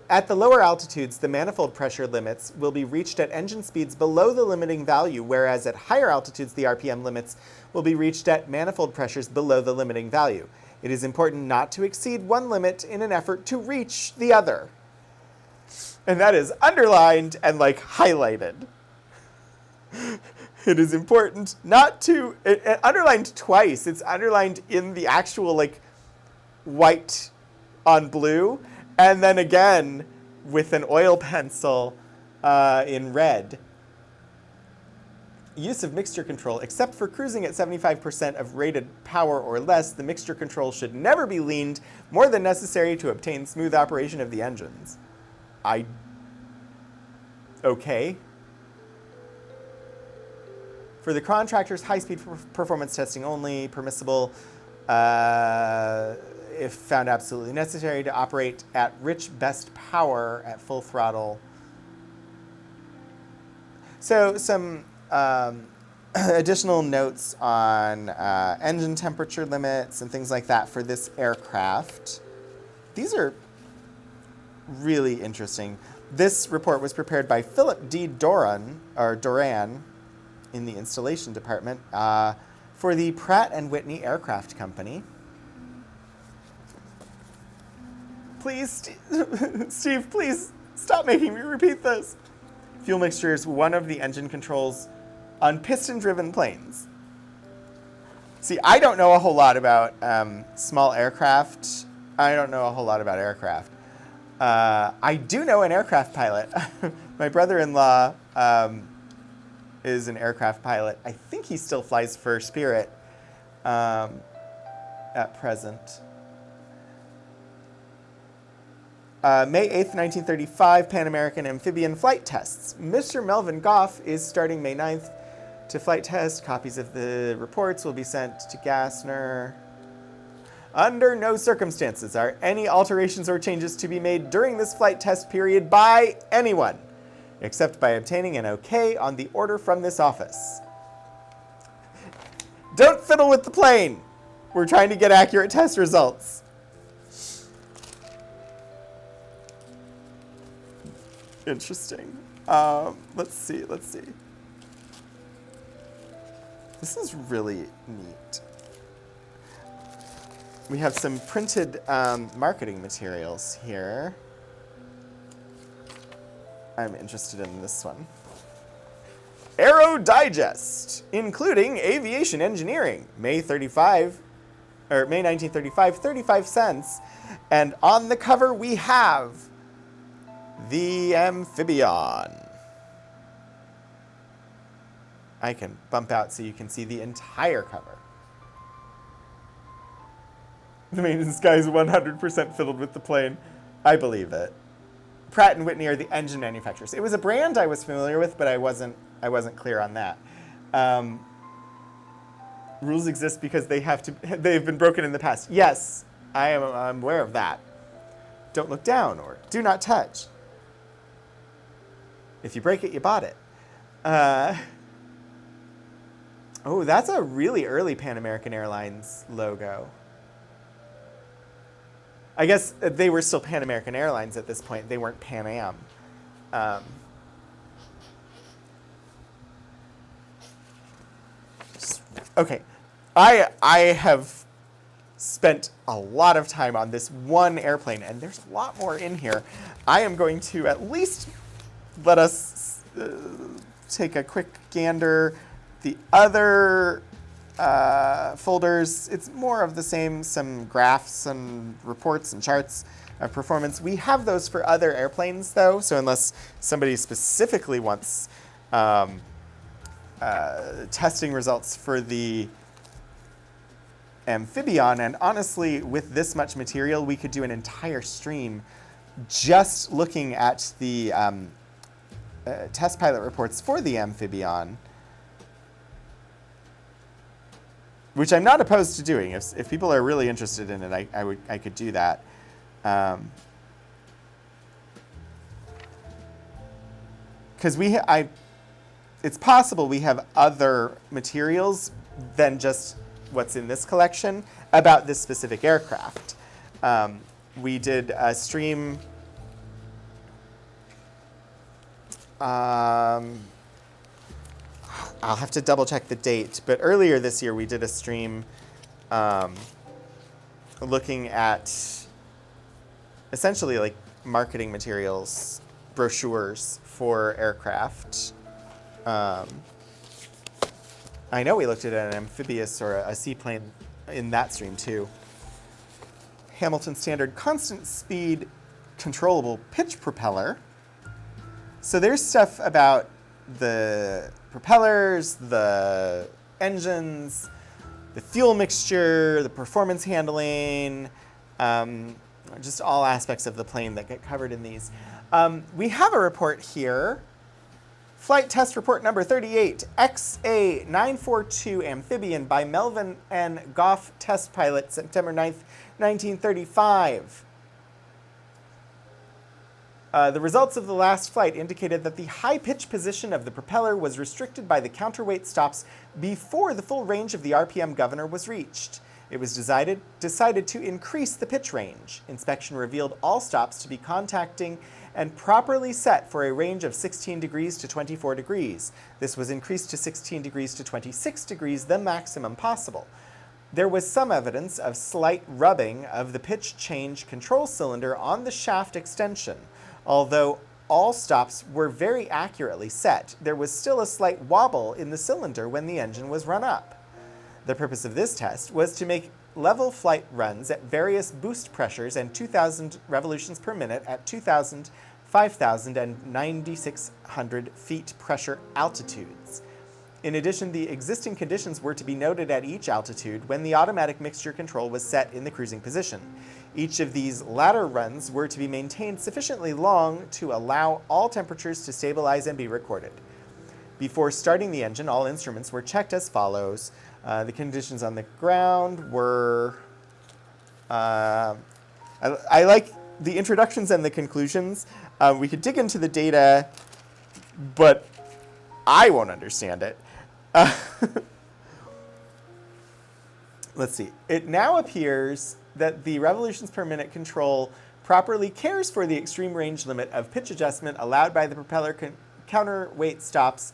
at the lower altitudes, the manifold pressure limits will be reached at engine speeds below the limiting value, whereas at higher altitudes, the RPM limits will be reached at manifold pressures below the limiting value. It is important not to exceed one limit in an effort to reach the other. And that is underlined and like highlighted. It is important not to, underlined twice. It's underlined in the actual like white on blue, and then again with an oil pencil in red. Use of mixture control. Except for cruising at 75% of rated power or less, the mixture control should never be leaned more than necessary to obtain smooth operation of the engines. Okay. For the contractors, high-speed performance testing only, permissible if found absolutely necessary to operate at rich best power at full throttle. So some additional notes on engine temperature limits and things like that for this aircraft. These are really interesting. This report was prepared by Philip D. Doran in the installation department for the Pratt & Whitney Aircraft Company. Please, Steve, please stop making me repeat this. Fuel mixture is one of the engine controls on piston-driven planes. See, I don't know a whole lot about small aircraft. I don't know a whole lot about aircraft. I do know an aircraft pilot. My brother-in-law is an aircraft pilot. I think he still flies for Spirit at present. May 8th, 1935, Pan American amphibian flight tests. Mr. Melvin Gough is starting May 9th to flight test. Copies of the reports will be sent to Gassner. Under no circumstances are any alterations or changes to be made during this flight test period by anyone, except by obtaining an okay on the order from this office. Don't fiddle with the plane. We're trying to get accurate test results. Interesting. Let's see. This is really neat. We have some printed marketing materials here. I'm interested in this one. Aero Digest, including aviation engineering, May 1935, 35 cents. And on the cover we have the amphibian. I can bump out so you can see the entire cover. The maintenance guy is 100% fiddled with the plane. I believe it. Pratt & Whitney are the engine manufacturers. It was a brand I was familiar with, but I wasn't clear on that. Rules exist because they've been broken in the past. Yes, I'm aware of that. Don't look down or do not touch. If you break it, you bought it. Oh, that's a really early Pan American Airlines logo. I guess they were still Pan American Airlines at this point. They weren't Pan Am. Okay, I have spent a lot of time on this one airplane, and there's a lot more in here. I am going to at least let us take a quick gander. The other folders, it's more of the same, some graphs and reports and charts of performance. We have those for other airplanes, though, so unless somebody specifically wants testing results for the amphibian, and honestly, with this much material, we could do an entire stream just looking at the test pilot reports for the amphibian, which I'm not opposed to doing. If people are really interested in it, I could do that. because it's possible we have other materials than just what's in this collection about this specific aircraft. We did a stream. I'll have to double check the date, but earlier this year we did a stream looking at essentially like marketing materials, brochures for aircraft. I know we looked at an amphibious or a seaplane in that stream too. Hamilton Standard constant speed controllable pitch propeller. So there's stuff about the propellers, the engines, the fuel mixture, the performance handling, just all aspects of the plane that get covered in these. We have a report here. Flight test report number 38, XA942 amphibian by Melvin N. Gough test pilot, September 9th, 1935. The results of the last flight indicated that the high pitch position of the propeller was restricted by the counterweight stops before the full range of the RPM governor was reached. It was decided to increase the pitch range. Inspection revealed all stops to be contacting and properly set for a range of 16 degrees to 24 degrees. This was increased to 16 degrees to 26 degrees, the maximum possible. There was some evidence of slight rubbing of the pitch change control cylinder on the shaft extension. Although all stops were very accurately set, there was still a slight wobble in the cylinder when the engine was run up. The purpose of this test was to make level flight runs at various boost pressures and 2,000 revolutions per minute at 2,000, 5,000, and 9,600 feet pressure altitudes. In addition, the existing conditions were to be noted at each altitude when the automatic mixture control was set in the cruising position. Each of these latter runs were to be maintained sufficiently long to allow all temperatures to stabilize and be recorded. Before starting the engine, all instruments were checked as follows. The conditions on the ground were... I like the introductions and the conclusions. We could dig into the data, but I won't understand it. Let's see. It now appears that the revolutions per minute control properly cares for the extreme range limit of pitch adjustment allowed by the propeller counterweight stops,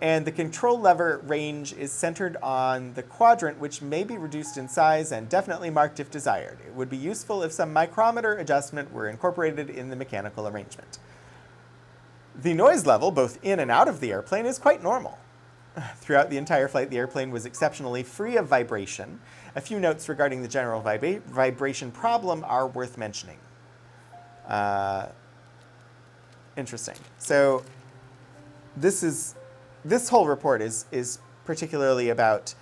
and the control lever range is centered on the quadrant, which may be reduced in size and definitely marked if desired. It would be useful if some micrometer adjustment were incorporated in the mechanical arrangement. The noise level, both in and out of the airplane, is quite normal. Throughout the entire flight, the airplane was exceptionally free of vibration. A few notes regarding the general vibration problem are worth mentioning. Interesting. So this whole report is particularly about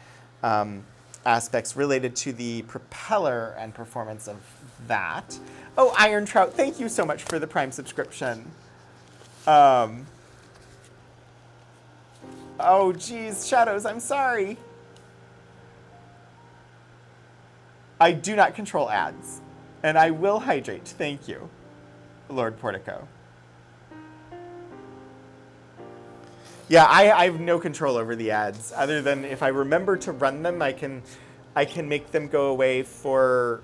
aspects related to the propeller and performance of that. Oh, Iron Trout, thank you so much for the Prime subscription. Oh, geez, Shadows, I'm sorry. I do not control ads, and I will hydrate. Thank you, Lord Portico. Yeah, I have no control over the ads, other than if I remember to run them, I can make them go away for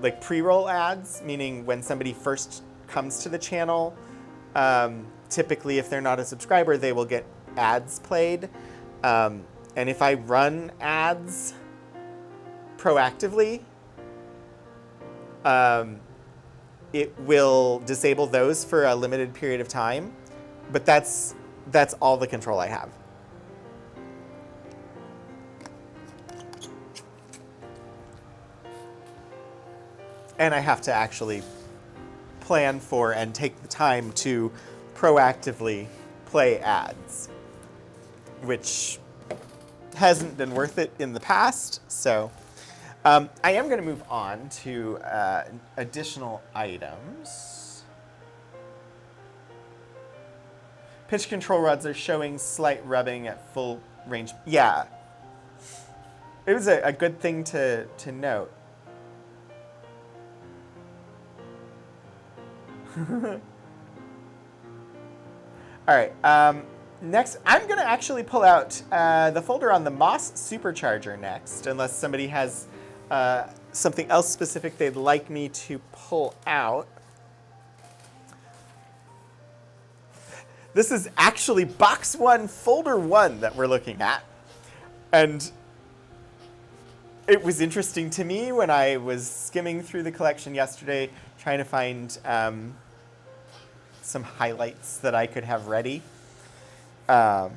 like pre-roll ads, meaning when somebody first comes to the channel. Typically, if they're not a subscriber, they will get ads played. And if I run ads proactively, it will disable those for a limited period of time. But that's all the control I have. And I have to actually plan for and take the time to proactively play ads, which hasn't been worth it in the past. So I am going to move on to additional items. Pitch control rods are showing slight rubbing at full range. Yeah, it was a good thing to note. All All right. Next, I'm going to actually pull out the folder on the Moss Supercharger next, unless somebody has something else specific they'd like me to pull out. This is actually box 1, folder 1 that we're looking at. And it was interesting to me when I was skimming through the collection yesterday, trying to find some highlights that I could have ready. So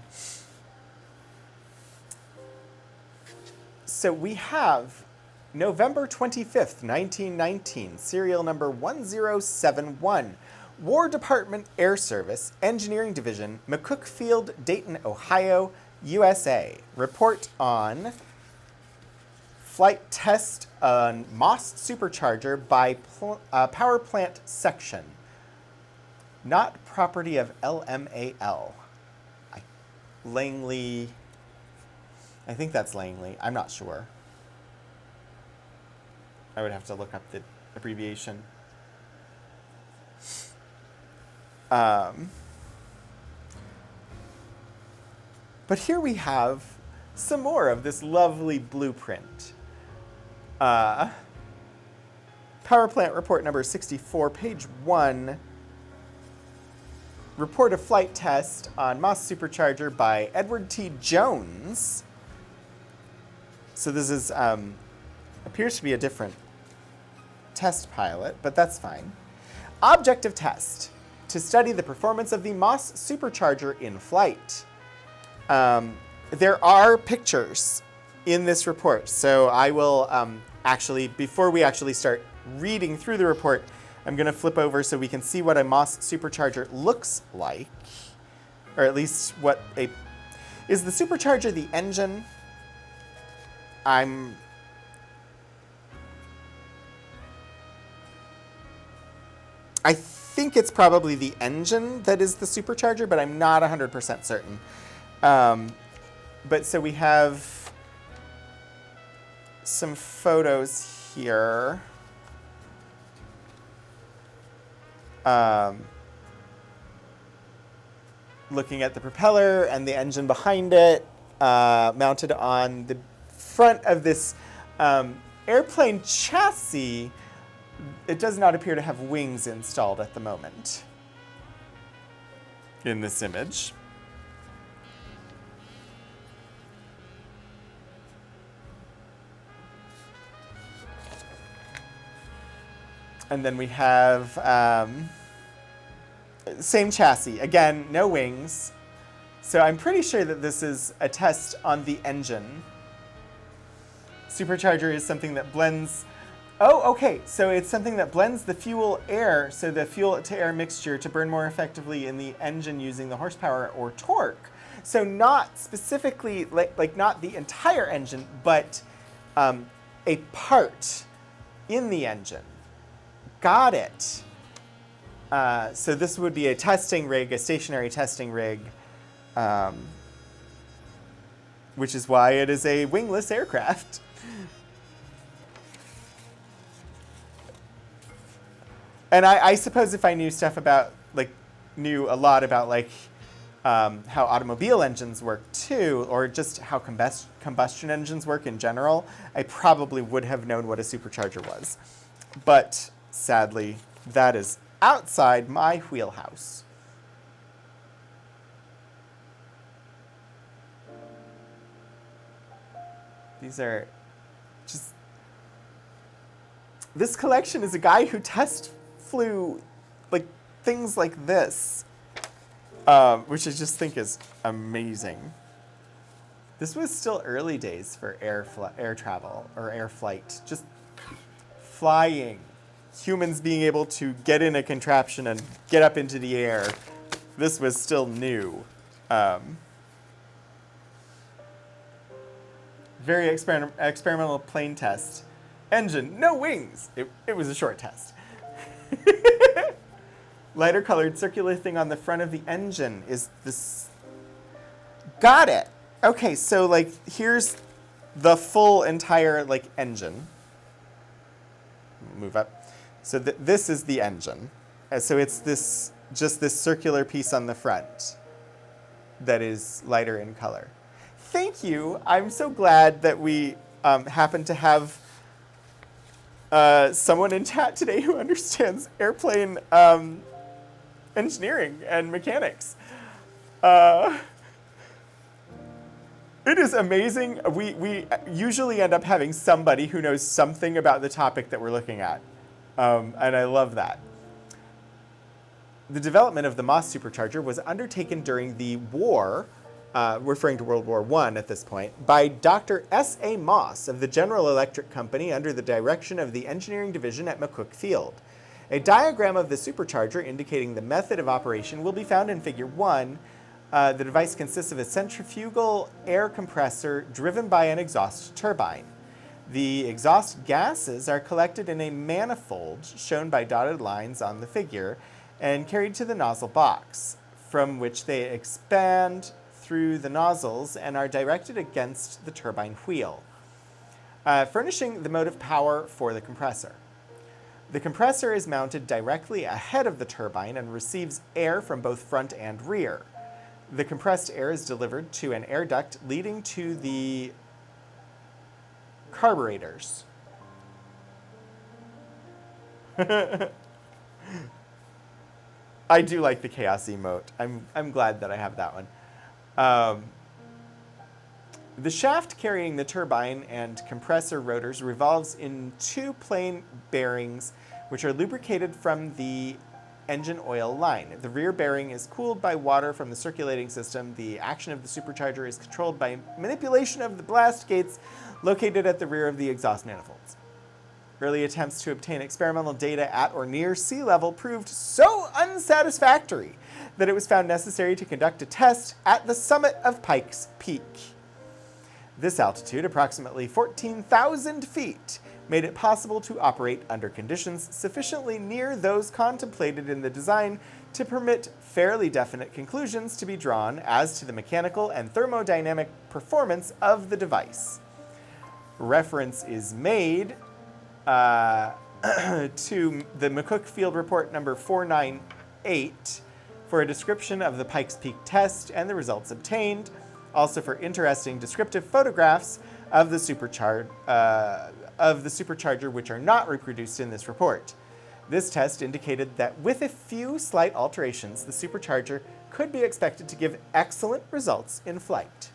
we have November 25th, 1919, serial number 1071. War Department Air Service, Engineering Division, McCook Field, Dayton, Ohio, USA. Report on flight test on Moss Supercharger by power plant section. Not property of LMAL. Langley, I think that's Langley. I'm not sure. I would have to look up the abbreviation. But here we have some more of this lovely blueprint. Power plant report number 64, page 1. Report of flight test on Moss Supercharger by Edward T. Jones. So this is appears to be a different test pilot, but that's fine. Objective test: to study the performance of the Moss Supercharger in flight. There are pictures in this report, so I will actually, before we actually start reading through the report, I'm going to flip over so we can see what a Moss Supercharger looks like, or at least what a... Is the Supercharger the engine? I think it's probably the engine that is the Supercharger, but I'm not 100% certain. But so we have some photos here. Looking at the propeller and the engine behind it, mounted on the front of this airplane chassis. It does not appear to have wings installed at the moment in this image. And then we have same chassis. Again, no wings. So I'm pretty sure that this is a test on the engine. Supercharger is something that blends... Oh, okay. So it's something that blends the fuel-air, so the fuel-to-air mixture, to burn more effectively in the engine using the horsepower or torque. So not specifically, like not the entire engine, but a part in the engine. Got it. So this would be a testing rig, a stationary testing rig, which is why it is a wingless aircraft. And I suppose if I knew stuff about, knew a lot about, how automobile engines work too, or just how combustion engines work in general, I probably would have known what a supercharger was. But sadly, that is outside my wheelhouse. These are just... This collection is a guy who flew things like this, which I just think is amazing. This was still early days for air travel or air flight, just flying. Humans being able to get in a contraption and get up into the air. This was still new. Very experimental plane test. Engine, no wings. It was a short test. Lighter colored circular thing on the front of the engine is this. Got it. Okay, so here's the full entire engine. Move up. So this is the engine. So it's just this circular piece on the front. that is lighter in color. Thank you. I'm so glad that we happen to have someone in chat today who understands airplane engineering and mechanics. It is amazing. We usually end up having somebody who knows something about the topic that we're looking at. And I love that. The development of the Moss supercharger was undertaken during the war, referring to World War I at this point, by Dr. S.A. Moss of the General Electric Company under the direction of the Engineering Division at McCook Field. A diagram of the supercharger indicating the method of operation will be found in Figure 1. The device consists of a centrifugal air compressor driven by an exhaust turbine. The exhaust gases are collected in a manifold, shown by dotted lines on the figure, and carried to the nozzle box, from which they expand through the nozzles and are directed against the turbine wheel, furnishing the motive power for the compressor. The compressor is mounted directly ahead of the turbine and receives air from both front and rear. The compressed air is delivered to an air duct leading to the carburetors. I do like the chaos emote. I'm glad that I have that one. The shaft carrying the turbine and compressor rotors revolves in two plain bearings, which are lubricated from the engine oil line. The rear bearing is cooled by water from the circulating system. The action of the supercharger is controlled by manipulation of the blast gates located at the rear of the exhaust manifolds. Early attempts to obtain experimental data at or near sea level proved so unsatisfactory that it was found necessary to conduct a test at the summit of Pikes Peak. This altitude, approximately 14,000 feet, made it possible to operate under conditions sufficiently near those contemplated in the design to permit fairly definite conclusions to be drawn as to the mechanical and thermodynamic performance of the device. Reference is made to the McCook Field Report number 498 for a description of the Pikes Peak test and the results obtained, also for interesting descriptive photographs of the supercharger, which are not reproduced in this report. This test indicated that with a few slight alterations, the supercharger could be expected to give excellent results in flight.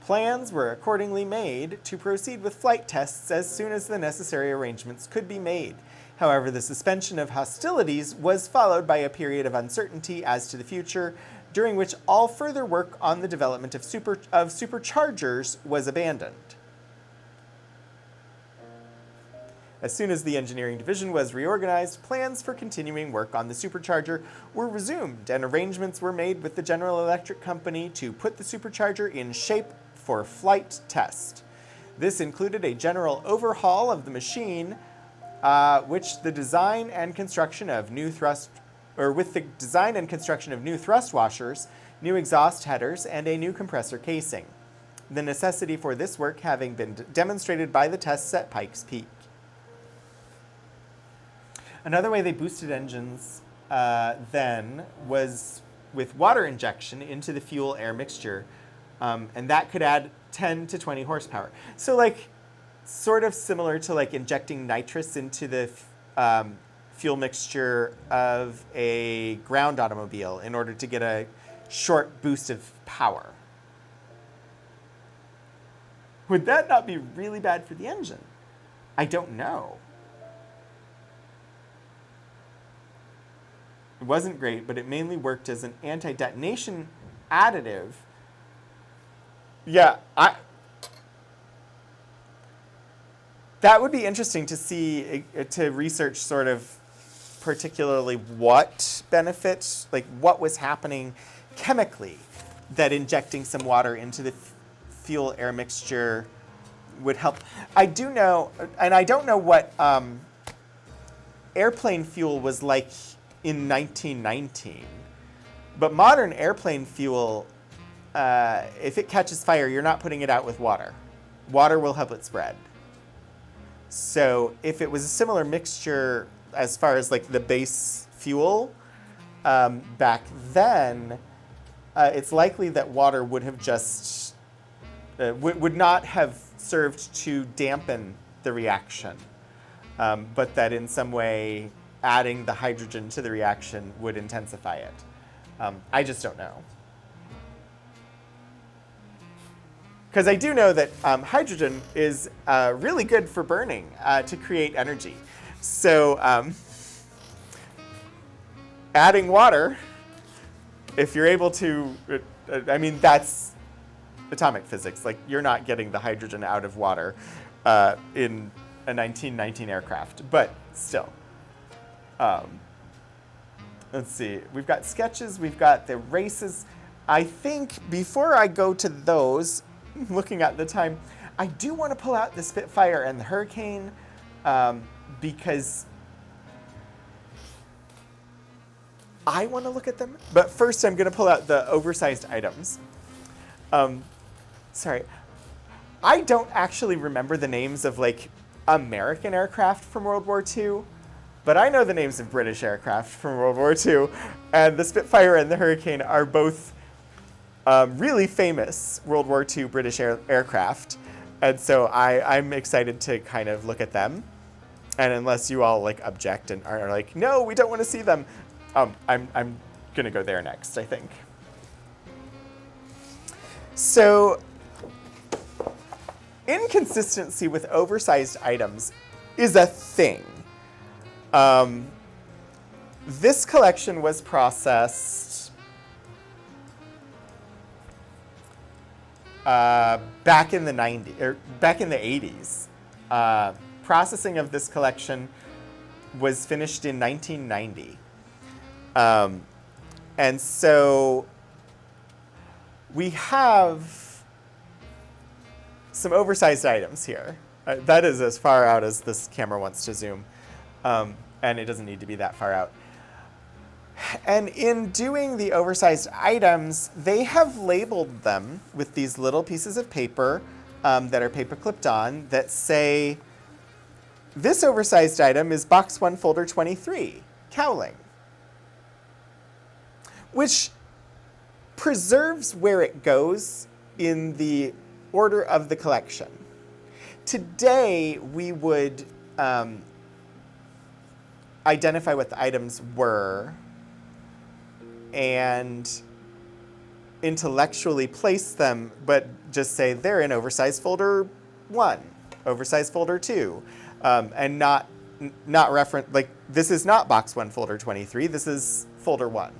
Plans were accordingly made to proceed with flight tests as soon as the necessary arrangements could be made. However, the suspension of hostilities was followed by a period of uncertainty as to the future, during which all further work on the development of superchargers was abandoned. As soon as the engineering division was reorganized, plans for continuing work on the supercharger were resumed, and arrangements were made with the General Electric Company to put the supercharger in shape for flight test. This included a general overhaul of the machine, with the design and construction of new thrust washers, new exhaust headers, and a new compressor casing. The necessity for this work having been demonstrated by the tests at Pikes Peak. Another way they boosted engines then was with water injection into the fuel-air mixture, and that could add 10 to 20 horsepower. So like, sort of similar to like injecting nitrous into the fuel mixture of a ground automobile in order to get a short boost of power. Would that not be really bad for the engine? I don't know. It wasn't great, but it mainly worked as an anti-detonation additive. Yeah, that would be interesting to see, to research sort of particularly what benefits, like what was happening chemically that injecting some water into the fuel-air mixture would help. I do know, and I don't know what airplane fuel was like in 1919, but modern airplane fuel, if it catches fire, you're not putting it out with water. Water will help it spread. So if it was a similar mixture as far as like the base fuel, back then, it's likely that water would have just, would not have served to dampen the reaction, but that in some way adding the hydrogen to the reaction would intensify it. I just don't know. Because I do know that hydrogen is really good for burning to create energy. So adding water, if you're able to, I mean, that's atomic physics. Like, you're not getting the hydrogen out of water in a 1919 aircraft, but still. Let's see, we've got sketches, we've got the races. I think before I go to those, looking at the time, I do want to pull out the Spitfire and the Hurricane because I want to look at them. But first I'm going to pull out the oversized items. Sorry, I don't actually remember the names of like American aircraft from World War II, but I know the names of British aircraft from World War II, and the Spitfire and the Hurricane are both really famous World War II British aircraft, and so I'm excited to kind of look at them. And unless you all like object and are like, no, we don't want to see them, I'm gonna go there next, I think. So inconsistency with oversized items is a thing. This collection was processed back in the 90s, or back in the 80s. Processing of this collection was finished in 1990. And so we have some oversized items here. That is as far out as this camera wants to zoom. And it doesn't need to be that far out. And in doing the oversized items, they have labeled them with these little pieces of paper that are paper clipped on that say, this oversized item is box 1, folder 23, Cowling, which preserves where it goes in the order of the collection. Today, we would identify what the items were and intellectually place them, but just say they're in oversized folder 1, oversized folder 2, and not reference, like, this is not box 1, folder 23, this is folder 1.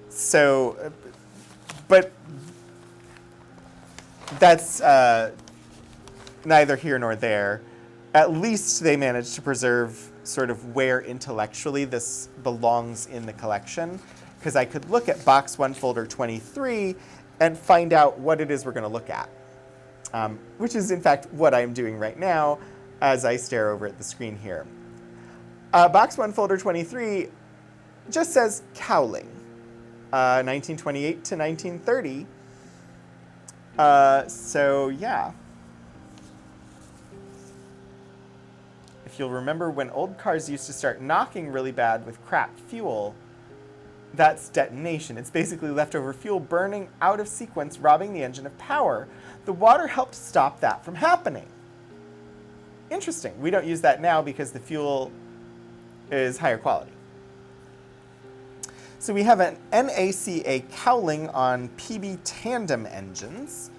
So, but that's neither here nor there. At least they managed to preserve sort of where intellectually this belongs in the collection, because I could look at box 1, folder 23 and find out what it is we're going to look at, which is in fact what I'm doing right now as I stare over at the screen here. Box 1, folder 23 just says Cowling, 1928 to 1930. So yeah. If you'll remember, when old cars used to start knocking really bad with crap fuel, that's detonation. It's basically leftover fuel burning out of sequence, robbing the engine of power. The water helped stop that from happening. Interesting. We don't use that now because the fuel is higher quality. So we have an NACA Cowling on PB tandem engines.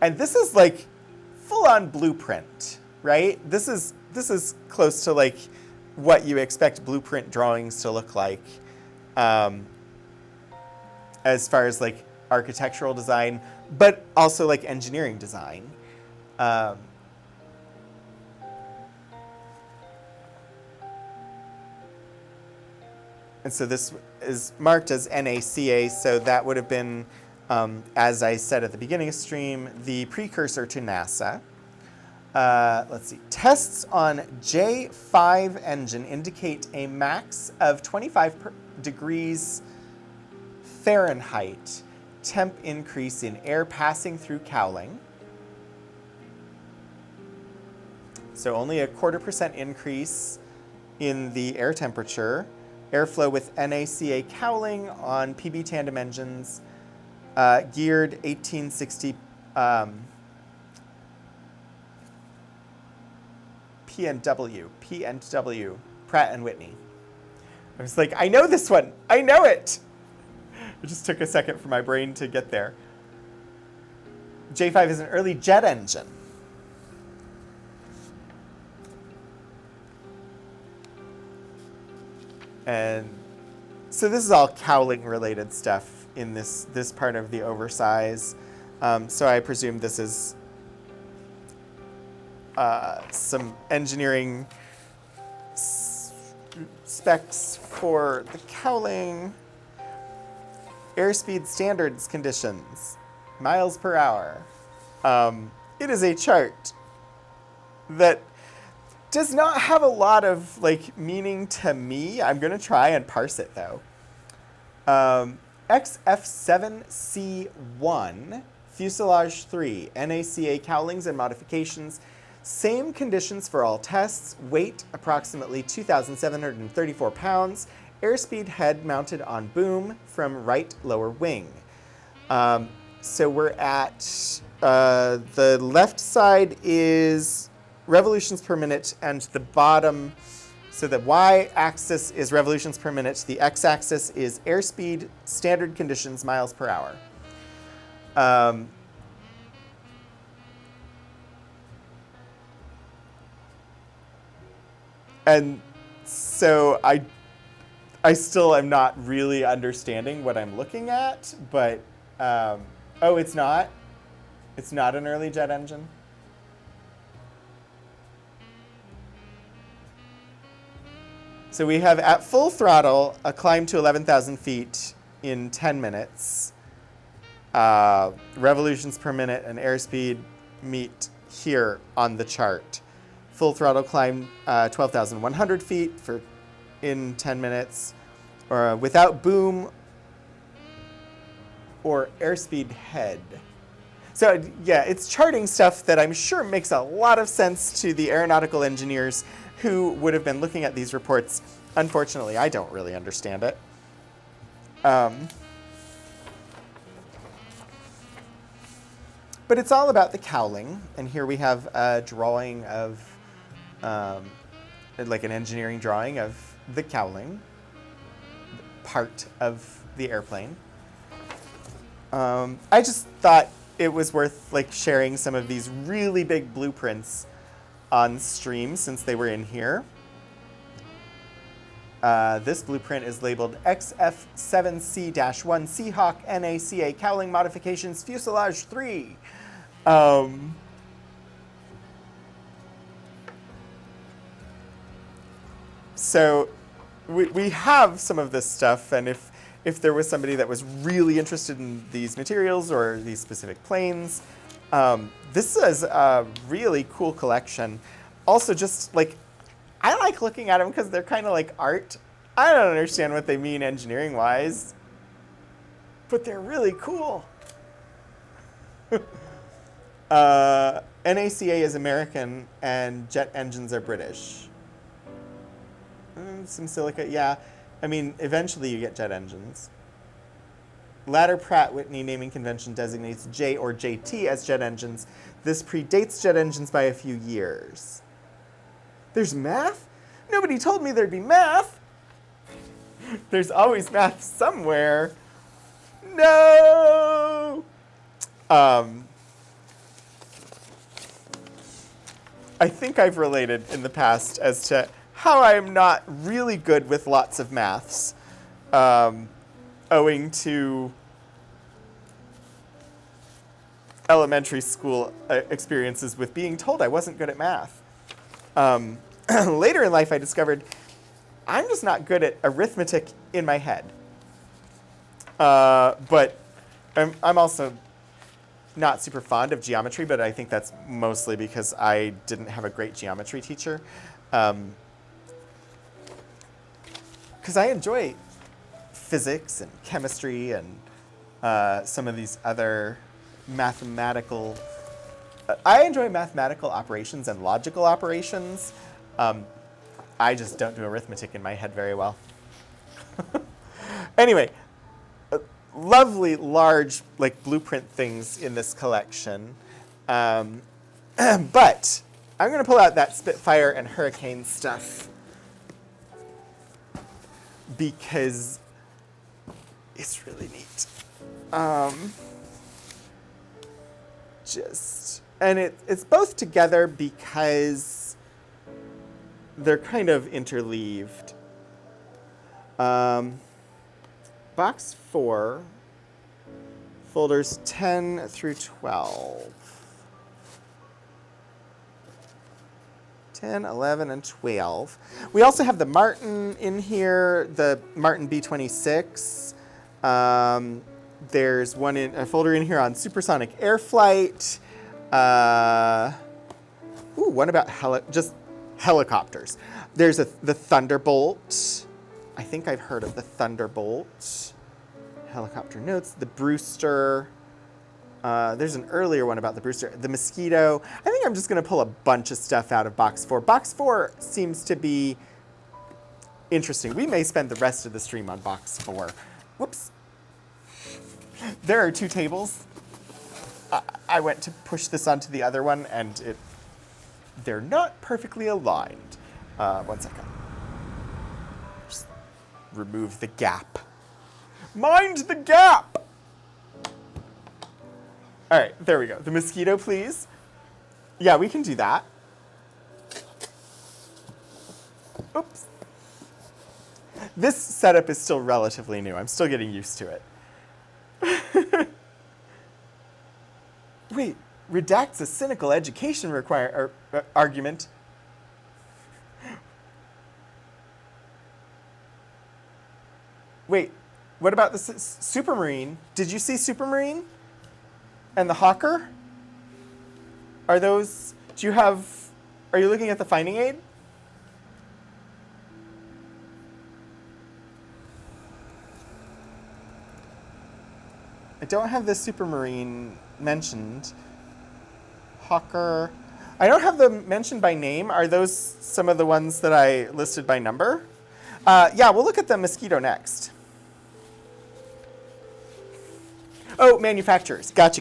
And this is like full-on blueprint, right? This is close to like what you expect blueprint drawings to look like, as far as like architectural design, but also like engineering design. And so this is marked as NACA, so that would have been, as I said at the beginning of stream, the precursor to NASA. Let's see. Tests on J5 engine indicate a max of 25 degrees Fahrenheit temp increase in air passing through Cowling. So only a 0.25% increase in the air temperature airflow with NACA Cowling on PB tandem engines, geared 1860 PNW, Pratt and Whitney. I was like, I know this one. I know it. It just took a second for my brain to get there. J5 is an early jet engine. And so this is all cowling related stuff in this part of the oversize. So I presume this is some engineering specs for the cowling. Airspeed standards conditions, miles per hour. It is a chart that does not have a lot of meaning to me. I'm going to try and parse it though. XF7C1, fuselage 3, NACA cowlings and modifications. Same conditions for all tests. Weight approximately 2,734 pounds. Airspeed head mounted on boom from right lower wing. So we're at the left side is revolutions per minute, and the bottom, so the y-axis is revolutions per minute. The x-axis is airspeed, standard conditions, miles per hour. And so I still am not really understanding what I'm looking at, but, oh, it's not? It's not an early jet engine? So we have at full throttle a climb to 11,000 feet in 10 minutes. Revolutions per minute and airspeed meet here on the chart. Full throttle climb 12,100 feet in 10 minutes, or without boom or airspeed head. So yeah, it's charting stuff that I'm sure makes a lot of sense to the aeronautical engineers who would have been looking at these reports. Unfortunately, I don't really understand it. But it's all about the cowling, and here we have a drawing of, like an engineering drawing of the cowling, part of the airplane. I just thought it was worth sharing some of these really big blueprints on stream since they were in here. This blueprint is labeled XF7C-1 Seahawk NACA Cowling Modifications Fuselage 3. So we have some of this stuff, and if there was somebody that was really interested in these materials or these specific planes, this is a really cool collection. Also, just I like looking at them because they're kind of like art. I don't understand what they mean engineering-wise, but they're really cool. NACA is American, and jet engines are British. Some silica, yeah. I mean, eventually you get jet engines. Latter Pratt Whitney naming convention designates J or JT as jet engines. This predates jet engines by a few years. There's math? Nobody told me there'd be math. There's always math somewhere. No! I think I've related in the past as to how I'm not really good with lots of maths, owing to elementary school experiences with being told I wasn't good at math. Later in life, I discovered I'm just not good at arithmetic in my head. But I'm also not super fond of geometry, but I think that's mostly because I didn't have a great geometry teacher. Because I enjoy physics and chemistry and some of these other mathematical... I enjoy mathematical operations and logical operations. I just don't do arithmetic in my head very well. Anyway, lovely, large, like, blueprint things in this collection. But I'm going to pull out that Spitfire and Hurricane stuff because it's really neat. And it's both together because they're kind of interleaved. Box 4, folders 10 through 12. 10, 11, and 12. We also have the Martin in here, the Martin B26. There's a folder in here on supersonic air flight. One about just helicopters. There's the Thunderbolt. I think I've heard of the Thunderbolt. Helicopter notes, the Brewster. There's an earlier one about the Brewster. The Mosquito. I think I'm just going to pull a bunch of stuff out of box 4. Box 4 seems to be interesting. We may spend the rest of the stream on box 4. Whoops. There are 2 tables. I went to push this onto the other one, and they're not perfectly aligned. 1 second. Just remove the gap. Mind the gap! All right, there we go. The Mosquito, please. Yeah, we can do that. Oops. This setup is still relatively new. I'm still getting used to it. Wait, redacts a cynical education argument. Wait, what about the Supermarine? Did you see Supermarine? And the Hawker? Are you looking at the finding aid? I don't have the Supermarine mentioned. Hawker. I don't have them mentioned by name. Are those some of the ones that I listed by number? Yeah, we'll look at the Mosquito next. Oh, manufacturers. Gotcha.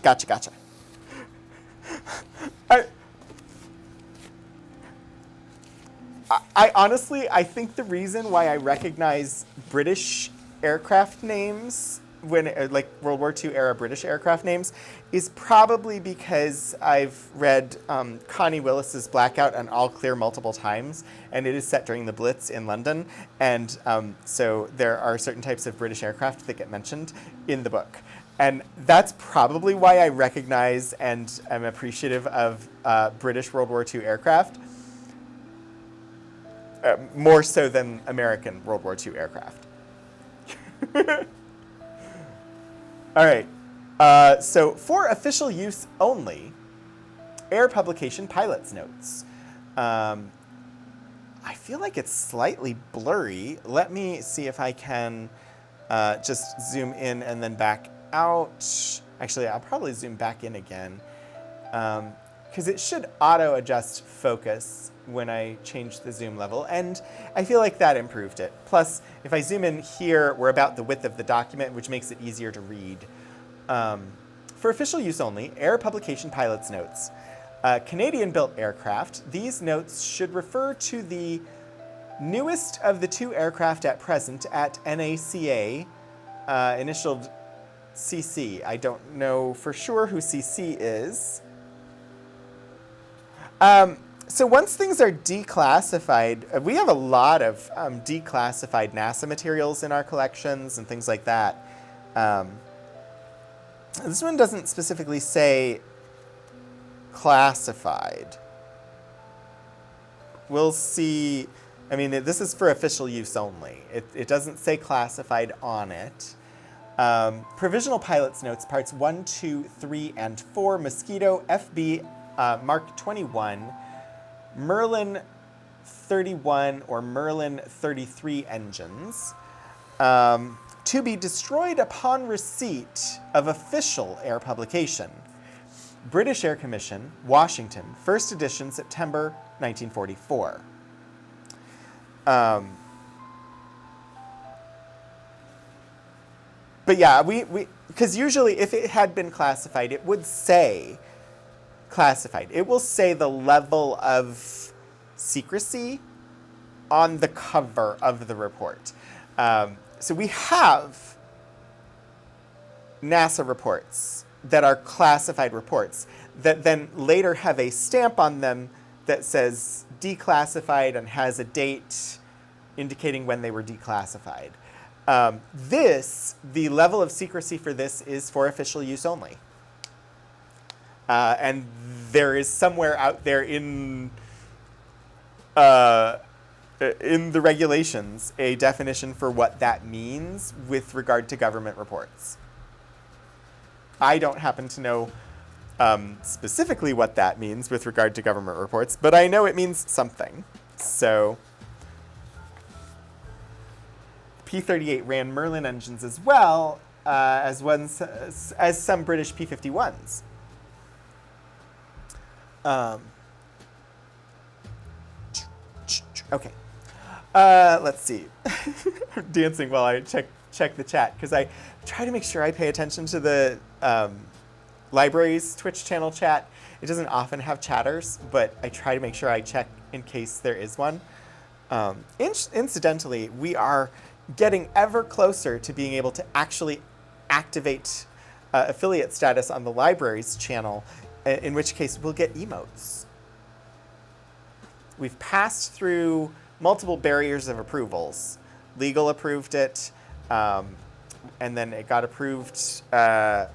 I honestly, I think the reason why I recognize British aircraft names like World War II era British aircraft names is probably because I've read Connie Willis's Blackout and All Clear multiple times, and it is set during the Blitz in London, and so there are certain types of British aircraft that get mentioned in the book. And that's probably why I recognize and am appreciative of British World War II aircraft, more so than American World War II aircraft. All right, so for official use only, air publication pilot's notes. I feel like it's slightly blurry. Let me see if I can just zoom in and then back out. Actually, I'll probably zoom back in again because it should auto adjust focus when I change the zoom level, and I feel like that improved it. Plus, if I zoom in here, we're about the width of the document, which makes it easier to read. For official use only, air publication pilot's notes. Canadian-built aircraft, these notes should refer to the newest of the 2 aircraft at present at NACA, initialed CC. I don't know for sure who CC is. So once things are declassified, we have a lot of declassified NASA materials in our collections and things like that. This one doesn't specifically say classified. We'll see. I mean, this is for official use only. It doesn't say classified on it. Provisional pilot's notes, parts 1, 2, 3, and 4, Mosquito, FB, Mark 21, Merlin 31 or Merlin 33 engines, to be destroyed upon receipt of official air publication. British Air Commission, Washington, first edition, September 1944. but yeah, because usually if it had been classified, it would say classified. It will say the level of secrecy on the cover of the report. So we have NASA reports that are classified reports that then later have a stamp on them that says declassified and has a date indicating when they were declassified. The level of secrecy for this is for official use only. And there is somewhere out there in the regulations a definition for what that means with regard to government reports. I don't happen to know specifically what that means with regard to government reports, but I know it means something. So P-38 ran Merlin engines as well as some British P-51s. Okay. Let's see. I'm dancing while I check the chat because I try to make sure I pay attention to the library's Twitch channel chat. It doesn't often have chatters, but I try to make sure I check in case there is one. Incidentally, we are getting ever closer to being able to actually activate affiliate status on the library's channel, in which case we'll get emotes. We've passed through multiple barriers of approvals. Legal approved it, and then it got approved by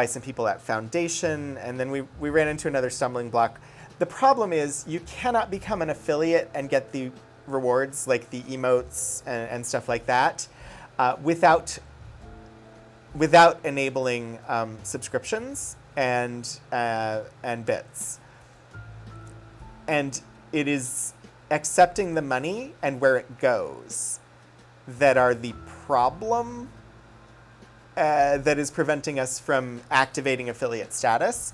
some people at Foundation, and then we ran into another stumbling block. The problem is you cannot become an affiliate and get the rewards like the emotes and stuff like that without enabling subscriptions and bits. And it is accepting the money and where it goes that are the problem that is preventing us from activating affiliate status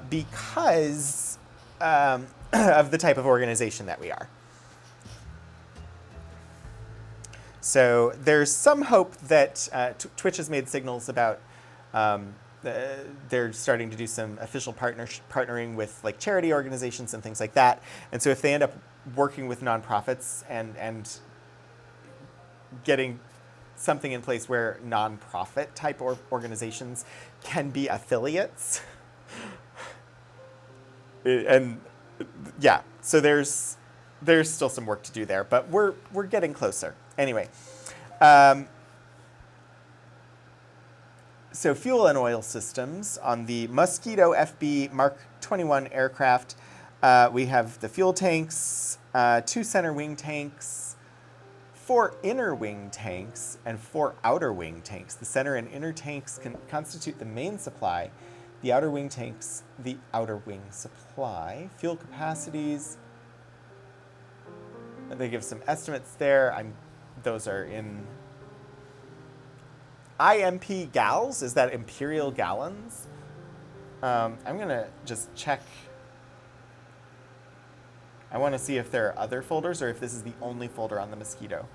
because of the type of organization that we are. So there's some hope that Twitch has made signals about they're starting to do some official partnering with like charity organizations and things like that. And so if they end up working with nonprofits and getting something in place where nonprofit type organizations can be affiliates, and yeah, so there's still some work to do there, but we're getting closer. Anyway, so fuel and oil systems on the Mosquito FB Mark 21 aircraft. We have the fuel tanks, 2 center wing tanks, 4 inner wing tanks, and 4 outer wing tanks. The center and inner tanks can constitute the main supply. The outer wing tanks, the outer wing supply. Fuel capacities. They give some estimates there. Those are in IMP gals. Is that imperial gallons? I'm gonna just check. I want to see if there are other folders or if this is the only folder on the Mosquito.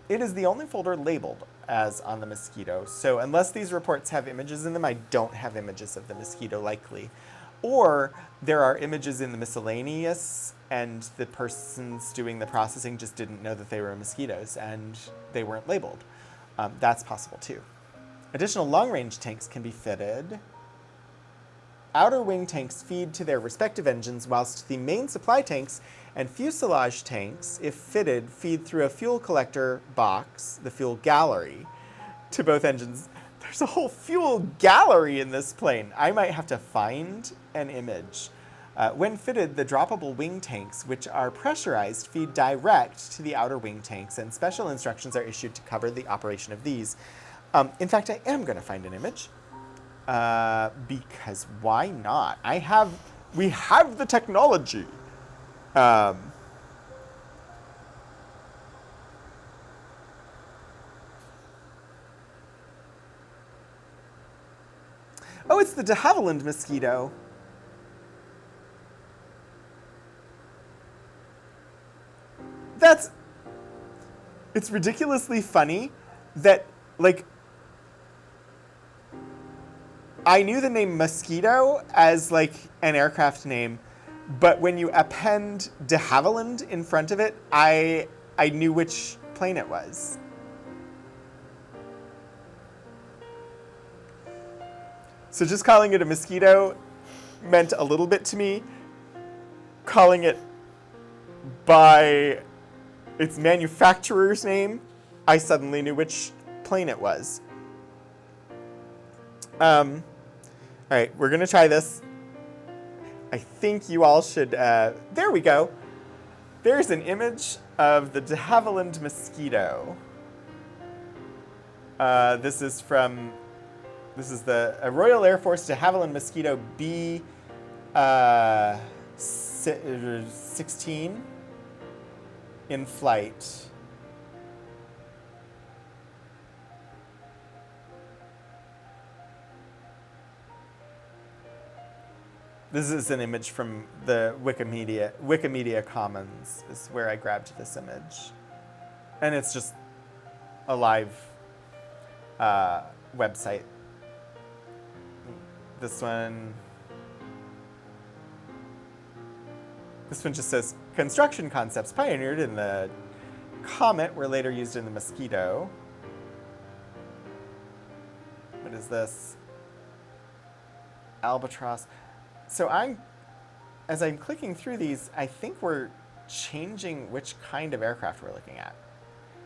It is the only folder labeled as on the Mosquito. So unless these reports have images in them, I don't have images of the Mosquito likely. Or there are images in the miscellaneous and the persons doing the processing just didn't know that they were mosquitoes and they weren't labeled. That's possible too. Additional long-range tanks can be fitted. Outer wing tanks feed to their respective engines, whilst the main supply tanks and fuselage tanks, if fitted, feed through a fuel collector box, the fuel gallery, to both engines. There's a whole fuel gallery in this plane. I might have to find an image. When fitted, the droppable wing tanks, which are pressurized, feed direct to the outer wing tanks, and special instructions are issued to cover the operation of these. In fact, I am going to find an image. Because why not? We have the technology. Oh, it's the de Havilland Mosquito. It's ridiculously funny that like, I knew the name Mosquito as like an aircraft name, but when you append de Havilland in front of it, I knew which plane it was. So just calling it a Mosquito meant a little bit to me. Calling it by its manufacturer's name, I suddenly knew which plane it was. All right, we're gonna try this. I think you all should, there we go. There's an image of the de Havilland Mosquito. This is the Royal Air Force de Havilland Mosquito B 16 in flight. This is an image from the Wikimedia Commons is where I grabbed this image. And it's just a live website. This one just says, construction concepts pioneered in the Comet were later used in the Mosquito. What is this? Albatross. So as I'm clicking through these, I think we're changing which kind of aircraft we're looking at.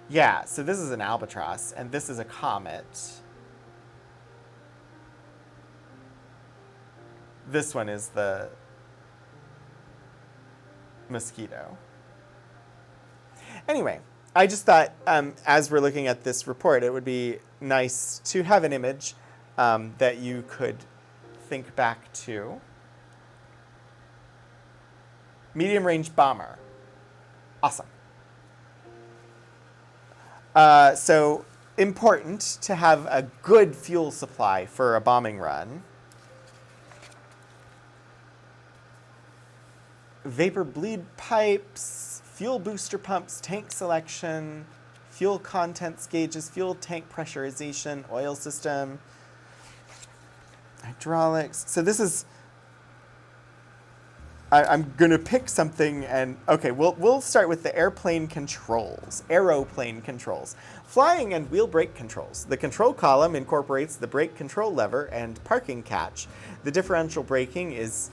Yeah, so this is an Albatross, and this is a Comet. This one is the Mosquito. Anyway, I just thought as we're looking at this report, it would be nice to have an image that you could think back to. Medium range bomber. Awesome. So important to have a good fuel supply for a bombing run. Vapor bleed pipes, fuel booster pumps, tank selection, fuel contents gauges, fuel tank pressurization, oil system, hydraulics. So this is, I'm going to pick something and, okay, we'll start with the airplane controls, aeroplane controls. Flying and wheel brake controls. The control column incorporates the brake control lever and parking catch. The differential braking is,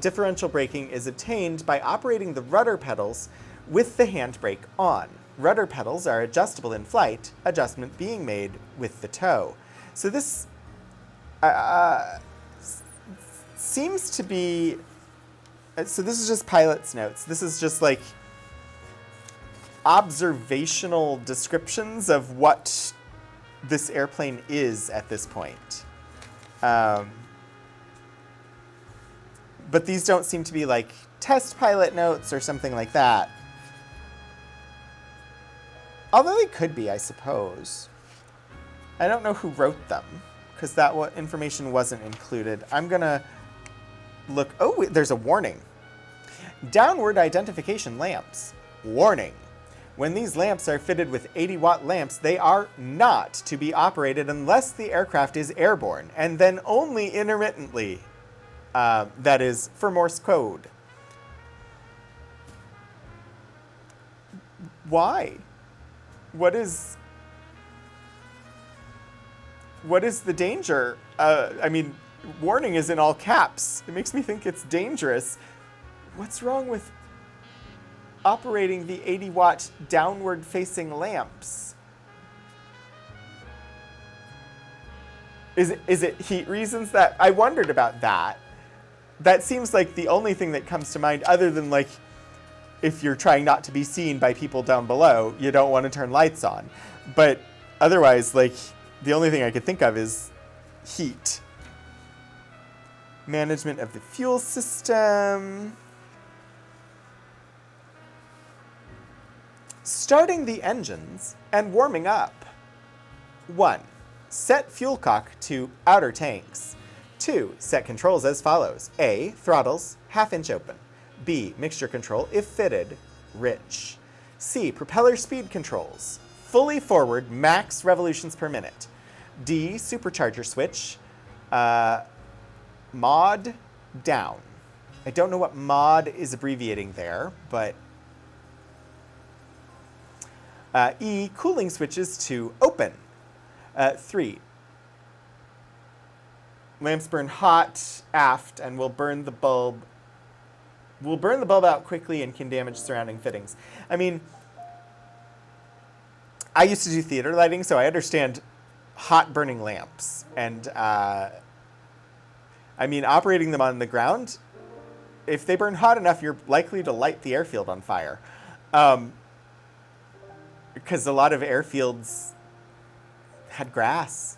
differential braking is obtained by operating the rudder pedals with the handbrake on. Rudder pedals are adjustable in flight, adjustment being made with the toe. So this seems to be, so this is just pilot's notes. This is just like observational descriptions of what this airplane is at this point. But these don't seem to be like test pilot notes or something like that. Although they could be, I suppose. I don't know who wrote them, because that information wasn't included. I'm going to look. Oh, there's a warning. Downward identification lamps. Warning. When these lamps are fitted with 80-watt lamps, they are not to be operated unless the aircraft is airborne, and then only intermittently. That is for Morse code. Why? What is the danger? I mean, warning is in all caps. It makes me think it's dangerous. What's wrong with operating the 80-watt downward-facing lamps? Is it heat reasons? That I wondered about that. That seems like the only thing that comes to mind, other than like if you're trying not to be seen by people down below, you don't want to turn lights on. But otherwise, like, the only thing I could think of is heat. Management of the fuel system. Starting the engines and warming up. 1. Set fuel cock to outer tanks. 2. Set controls as follows. A. Throttles, half-inch open. B. Mixture control, if fitted, rich. C. Propeller speed controls, fully forward, max revolutions per minute. D, supercharger switch, mod down. I don't know what mod is abbreviating there, but E, cooling switches to open. 3, lamps burn hot aft and will burn the bulb. Will burn the bulb out quickly and can damage surrounding fittings. I mean, I used to do theater lighting, so I understand hot burning lamps. And I mean, operating them on the ground, if they burn hot enough, you're likely to light the airfield on fire. Because a lot of airfields had grass.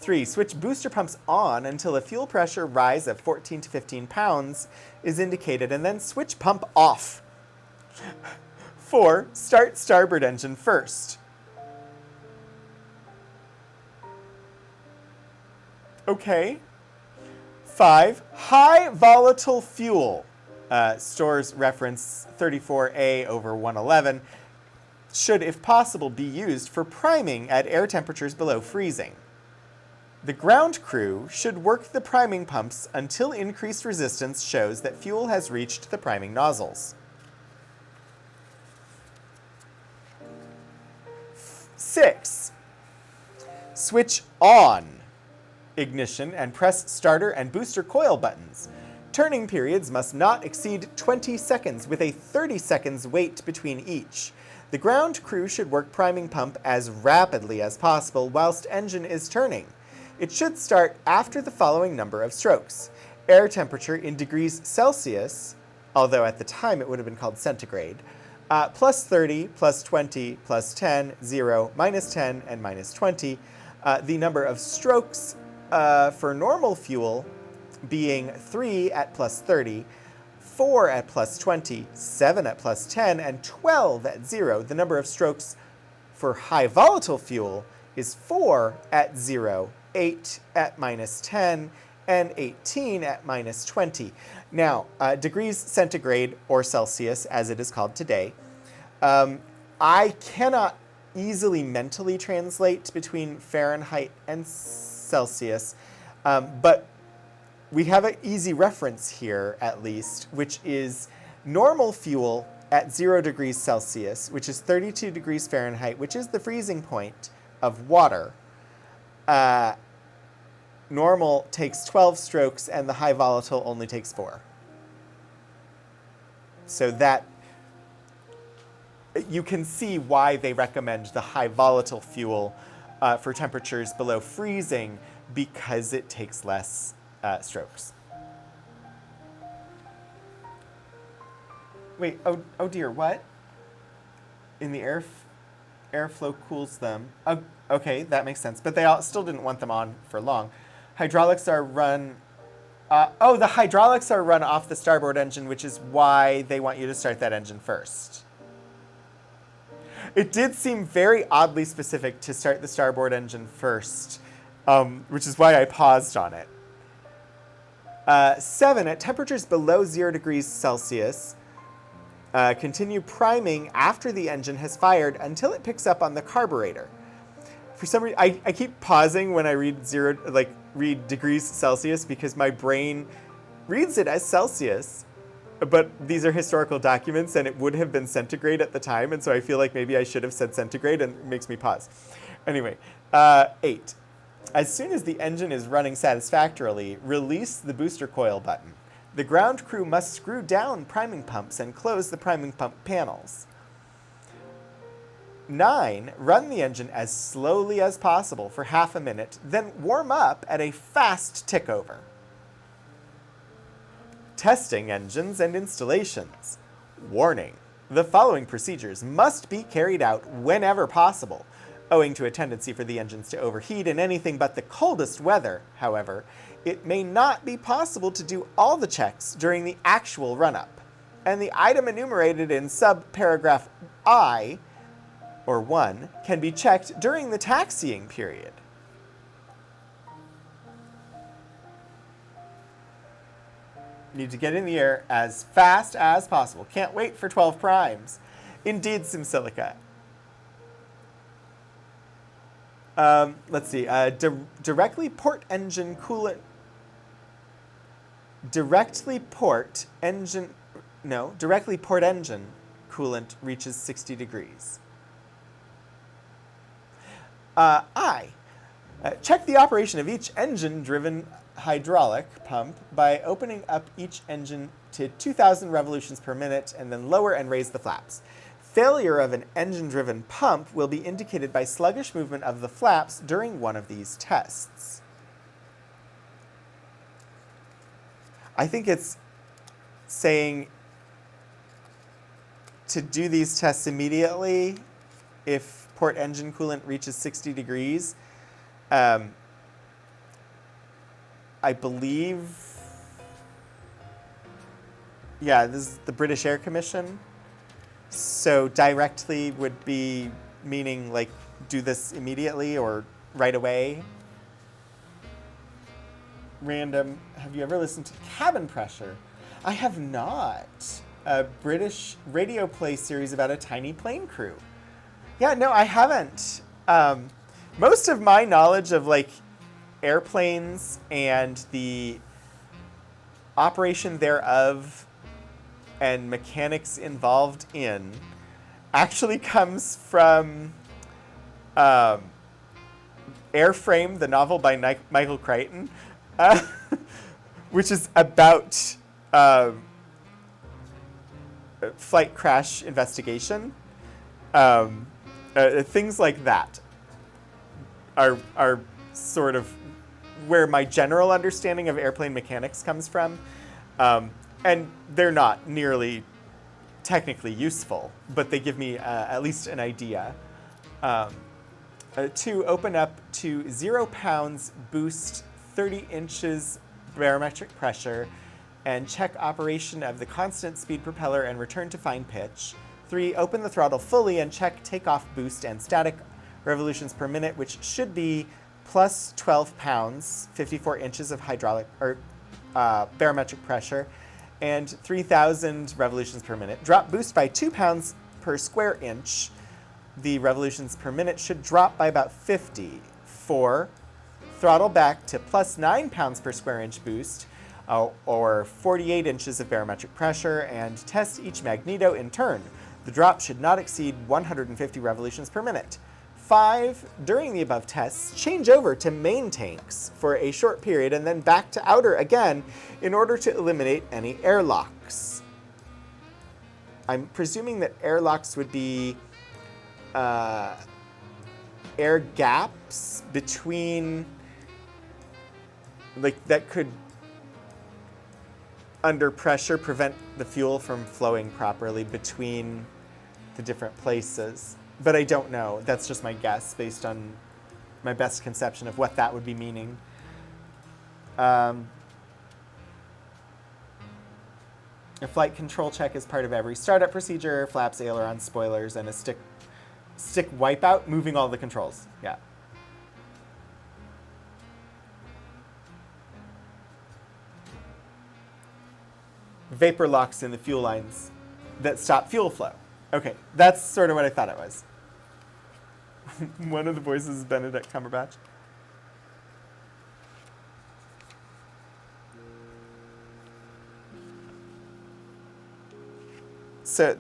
3, switch booster pumps on until a fuel pressure rise of 14 to 15 pounds is indicated, and then switch pump off. 4, start starboard engine first. Okay. 5, high volatile fuel. Stores reference 34A over 111. Should, if possible, be used for priming at air temperatures below freezing. The ground crew should work the priming pumps until increased resistance shows that fuel has reached the priming nozzles. 6, switch on ignition and press starter and booster coil buttons. Turning periods must not exceed 20 seconds with a 30 seconds wait between each. The ground crew should work priming pump as rapidly as possible whilst engine is turning. It should start after the following number of strokes. Air temperature in degrees Celsius, although at the time it would have been called centigrade, plus 30, plus 20, plus 10, 0, minus 10, and minus 20. The number of strokes for normal fuel being 3 at plus 30, 4 at plus 20, 7 at plus 10, and 12 at 0. The number of strokes for high volatile fuel is 4 at 0, 8 at minus 10, and 18 at minus 20. Now, degrees centigrade, or Celsius, as it is called today, I cannot easily mentally translate between Fahrenheit and Celsius, but we have an easy reference here, at least, which is normal fuel at 0 degrees Celsius, which is 32 degrees Fahrenheit, which is the freezing point of water. Normal takes 12 strokes, and the high volatile only takes 4. So that you can see why they recommend the high volatile fuel for temperatures below freezing, because it takes less strokes. Wait, oh dear, what? In the airflow cools them. Okay, that makes sense. But they still didn't want them on for long. Hydraulics are run... the hydraulics are run off the starboard engine, which is why they want you to start that engine first. It did seem very oddly specific to start the starboard engine first, which is why I paused on it. 7, at temperatures below 0 degrees Celsius, continue priming after the engine has fired until it picks up on the carburetor. For some reason, I keep pausing when I read degrees Celsius, because my brain reads it as Celsius, but these are historical documents and it would have been centigrade at the time, and so I feel like maybe I should have said centigrade, and it makes me pause. Anyway, 8. As soon as the engine is running satisfactorily, release the booster coil button. The ground crew must screw down priming pumps and close the priming pump panels. 9, run the engine as slowly as possible for half a minute, then warm up at a fast tick over. Testing engines and installations. Warning: the following procedures must be carried out whenever possible. Owing to a tendency for the engines to overheat in anything but the coldest weather, however, it may not be possible to do all the checks during the actual run-up, and the item enumerated in sub-paragraph I, or 1, can be checked during the taxiing period. Need to get in the air as fast as possible. Can't wait for 12 primes. Indeed, SimSilica. Let's see. Directly port engine coolant. Directly port engine coolant reaches 60 degrees. Check the operation of each engine-driven hydraulic pump by opening up each engine to 2,000 revolutions per minute and then lower and raise the flaps. Failure of an engine-driven pump will be indicated by sluggish movement of the flaps during one of these tests. I think it's saying to do these tests immediately if port engine coolant reaches 60 degrees. I believe, yeah, this is the British Air Commission. So directly would be meaning like do this immediately or right away. Random, have you ever listened to Cabin Pressure? I have not. A British radio play series about a tiny plane crew. Yeah, no, I haven't. Most of my knowledge of like airplanes and the operation thereof and mechanics involved in actually comes from Airframe, the novel by Michael Crichton, which is about flight crash investigation. Things like that are sort of where my general understanding of airplane mechanics comes from. And they're not nearly technically useful, but they give me at least an idea. To open up to 0 pounds, boost 30 inches barometric pressure, and check operation of the constant speed propeller and return to fine pitch. 3, open the throttle fully and check takeoff boost and static revolutions per minute, which should be plus 12 pounds, 54 inches of hydraulic or barometric pressure, and 3,000 revolutions per minute. Drop boost by 2 pounds per square inch. The revolutions per minute should drop by about 50. 4, throttle back to plus 9 pounds per square inch boost, or 48 inches of barometric pressure, and test each magneto in turn. The drop should not exceed 150 revolutions per minute. 5, during the above tests, change over to main tanks for a short period and then back to outer again in order to eliminate any airlocks. I'm presuming that airlocks would be air gaps between, like, that could, under pressure, prevent the fuel from flowing properly between the different places. But I don't know. That's just my guess based on my best conception of what that would be meaning. A flight control check is part of every startup procedure. Flaps, ailerons, spoilers, and a stick wipeout, moving all the controls. Yeah. Vapor locks in the fuel lines that stop fuel flow. Okay, that's sort of what I thought it was. One of the voices is Benedict Cumberbatch. So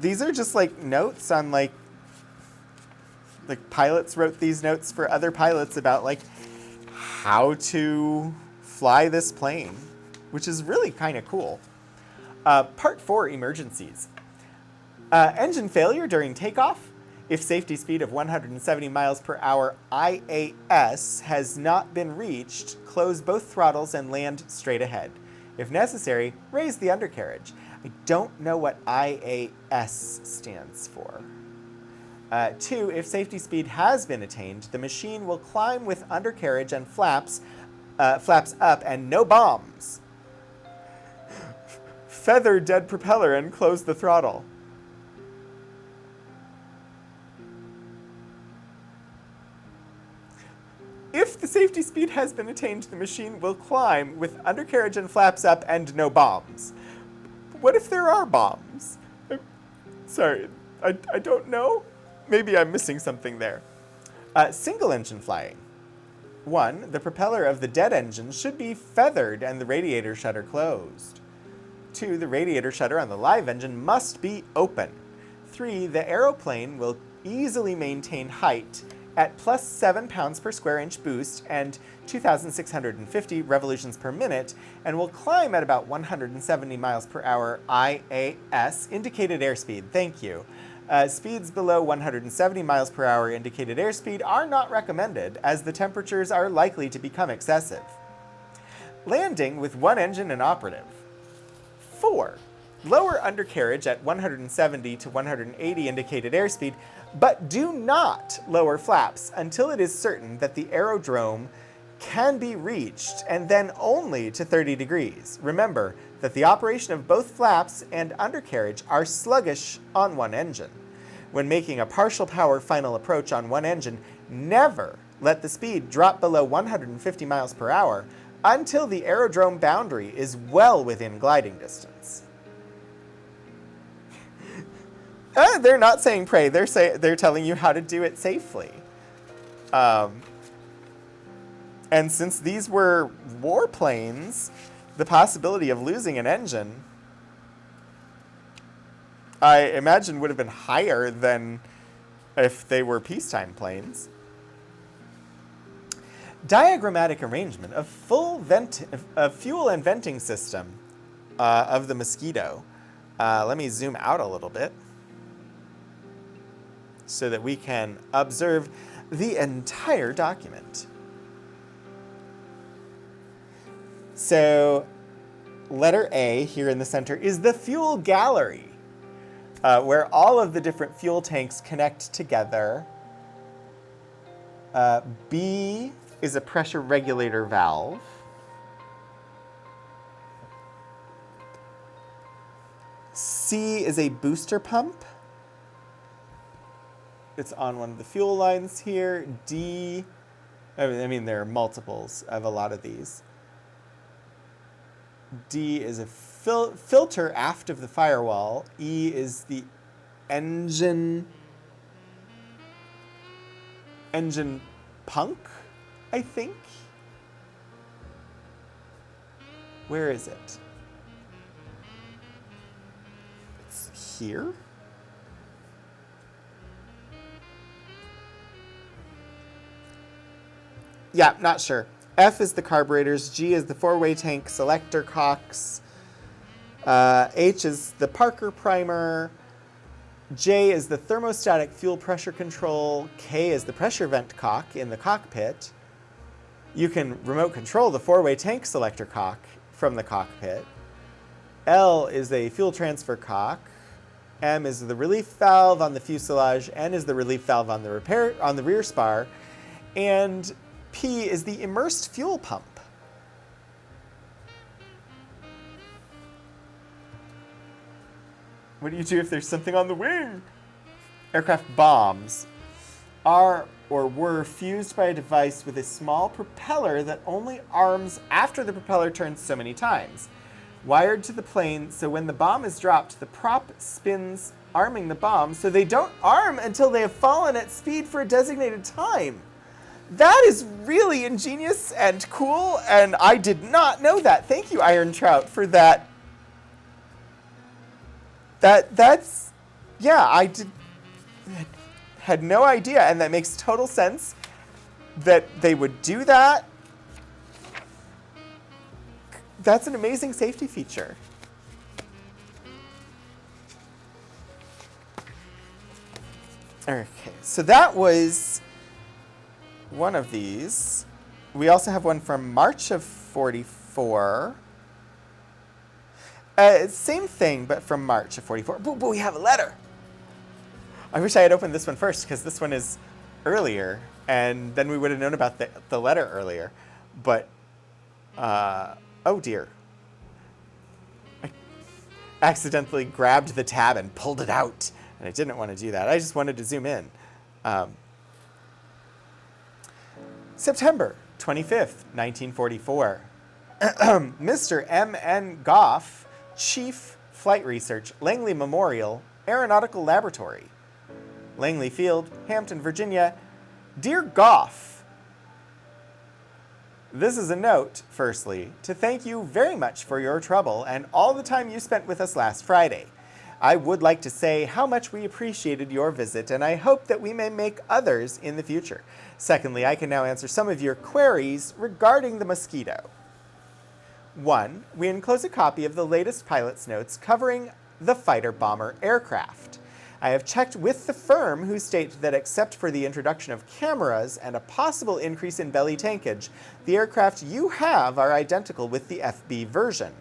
these are just like notes on like pilots wrote these notes for other pilots about like how to fly this plane, which is really kind of cool. Part 4, emergencies. Engine failure during takeoff. If safety speed of 170 miles per hour IAS has not been reached, close both throttles and land straight ahead. If necessary, raise the undercarriage. I don't know what IAS stands for. 2, if safety speed has been attained, the machine will climb with undercarriage and flaps up and no bombs. Feather dead propeller and close the throttle. If the safety speed has been attained, the machine will climb with undercarriage and flaps up and no bombs. What if there are bombs? Sorry, I don't know. Maybe I'm missing something there. Single engine flying. 1, the propeller of the dead engine should be feathered and the radiator shutter closed. 2, the radiator shutter on the live engine must be open. 3, the aeroplane will easily maintain height at plus 7 pounds per square inch boost and 2,650 revolutions per minute, and will climb at about 170 miles per hour IAS, indicated airspeed. Thank you. Speeds below 170 miles per hour indicated airspeed are not recommended, as the temperatures are likely to become excessive. Landing with one engine inoperative. 4, lower undercarriage at 170 to 180 indicated airspeed, but do not lower flaps until it is certain that the aerodrome can be reached, and then only to 30 degrees. Remember that the operation of both flaps and undercarriage are sluggish on one engine. When making a partial power final approach on one engine, never let the speed drop below 150 miles per hour until the aerodrome boundary is well within gliding distance. They're not saying pray. They're telling you how to do it safely. And since these were warplanes, the possibility of losing an engine, I imagine, would have been higher than if they were peacetime planes. Diagrammatic arrangement of fuel and venting system of the Mosquito. Let me zoom out a little bit so that we can observe the entire document. So, letter A here in the center is the fuel gallery, where all of the different fuel tanks connect together. B is a pressure regulator valve. C is a booster pump. It's on one of the fuel lines here. D, I mean, there are multiples of a lot of these. D is a filter aft of the firewall. E is the engine punk, I think. Where is it? It's here. Yeah, not sure. F is the carburetors, G is the four-way tank selector cocks, H is the Parker primer, J is the thermostatic fuel pressure control, K is the pressure vent cock in the cockpit. You can remote control the four-way tank selector cock from the cockpit. L is a fuel transfer cock, M is the relief valve on the fuselage, N is the relief valve on the rear spar, and P is the immersed fuel pump. What do you do if there's something on the wing? Aircraft bombs are or were fused by a device with a small propeller that only arms after the propeller turns so many times. Wired to the plane, so when the bomb is dropped, the prop spins arming the bomb, so they don't arm until they have fallen at speed for a designated time. That is really ingenious and cool, and I did not know that. Thank you, Iron Trout, for that. That's, yeah, I had no idea, and that makes total sense that they would do that. That's an amazing safety feature. Okay, so that was one of these. We also have one from March of 44. Same thing, but from March of 44. But we have a letter. I wish I had opened this one first, because this one is earlier, and then we would have known about the letter earlier. But, oh dear. I accidentally grabbed the tab and pulled it out, and I didn't want to do that. I just wanted to zoom in. September 25th, 1944. Mr. M.N. Gough, Chief Flight Research, Langley Memorial Aeronautical Laboratory, Langley Field, Hampton, Virginia. Dear Gough, this is a note, firstly, to thank you very much for your trouble and all the time you spent with us last Friday. I would like to say how much we appreciated your visit, and I hope that we may make others in the future. Secondly, I can now answer some of your queries regarding the Mosquito. 1. We enclose a copy of the latest pilot's notes covering the fighter-bomber aircraft. I have checked with the firm, who state that except for the introduction of cameras and a possible increase in belly tankage, the aircraft you have are identical with the FB version.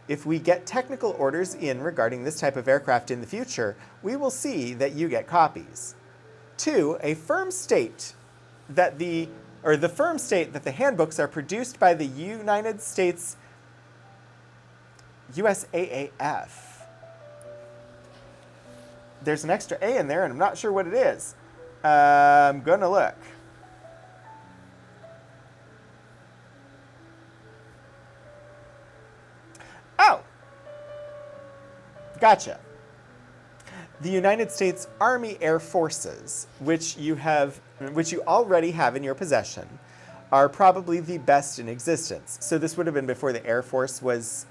If we get technical orders in regarding this type of aircraft in the future, we will see that you get copies. 2. The firm state that the handbooks are produced by the United States USAAF. There's an extra A in there, and I'm not sure what it is. I'm gonna look. Oh, gotcha. The United States Army Air Forces, which you already have in your possession, are probably the best in existence. So this would have been before the Air Force was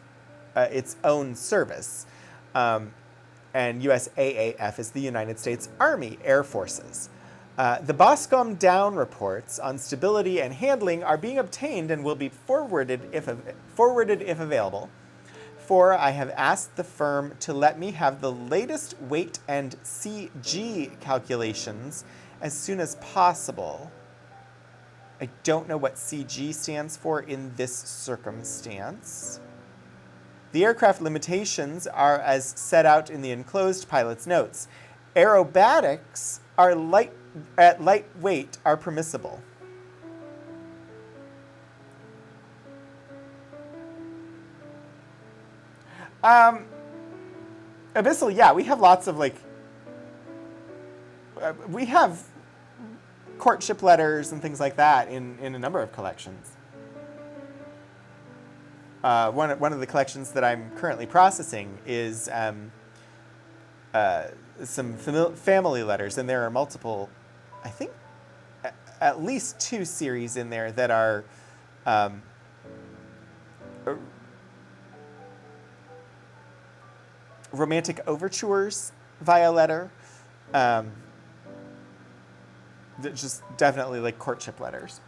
its own service. And USAAF is the United States Army Air Forces. The Boscombe Down reports on stability and handling are being obtained and will be forwarded if available. 4. I have asked the firm to let me have the latest weight and CG calculations as soon as possible. I don't know what CG stands for in this circumstance. The aircraft limitations are as set out in the enclosed pilot's notes. Aerobatics at light weight are permissible. Abyssal, yeah, we have lots of we have courtship letters and things like that in a number of collections. One of the collections that I'm currently processing is some family letters, and there are multiple, I think, at least 2 series in there that are romantic overtures via letter. Just definitely like courtship letters.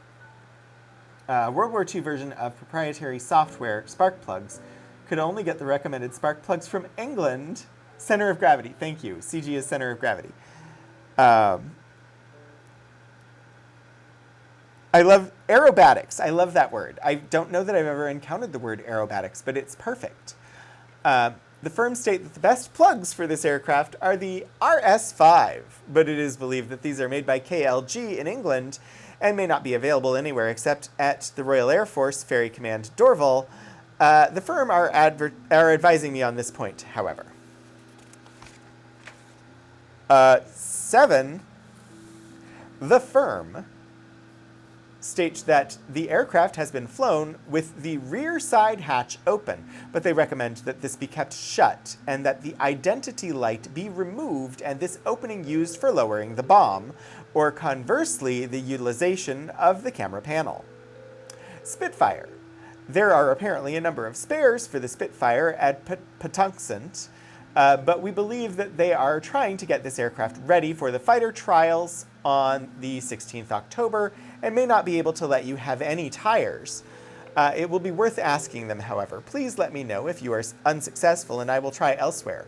World War II version of proprietary software spark plugs could only get the recommended spark plugs from England. Center of gravity. Thank you. CG is center of gravity. I love aerobatics. I love that word. I don't know that I've ever encountered the word aerobatics, but it's perfect. The firm state that the best plugs for this aircraft are the RS5, but it is believed that these are made by KLG in England and may not be available anywhere except at the Royal Air Force Ferry Command Dorval. The firm are advising me on this point, however. 7, the firm states that the aircraft has been flown with the rear side hatch open, but they recommend that this be kept shut and that the identity light be removed and this opening used for lowering the bomb, or conversely, the utilization of the camera panel. Spitfire. There are apparently a number of spares for the Spitfire at Patuxent, but we believe that they are trying to get this aircraft ready for the fighter trials on the 16th October and may not be able to let you have any tires. It will be worth asking them, however. Please let me know if you are unsuccessful and I will try elsewhere.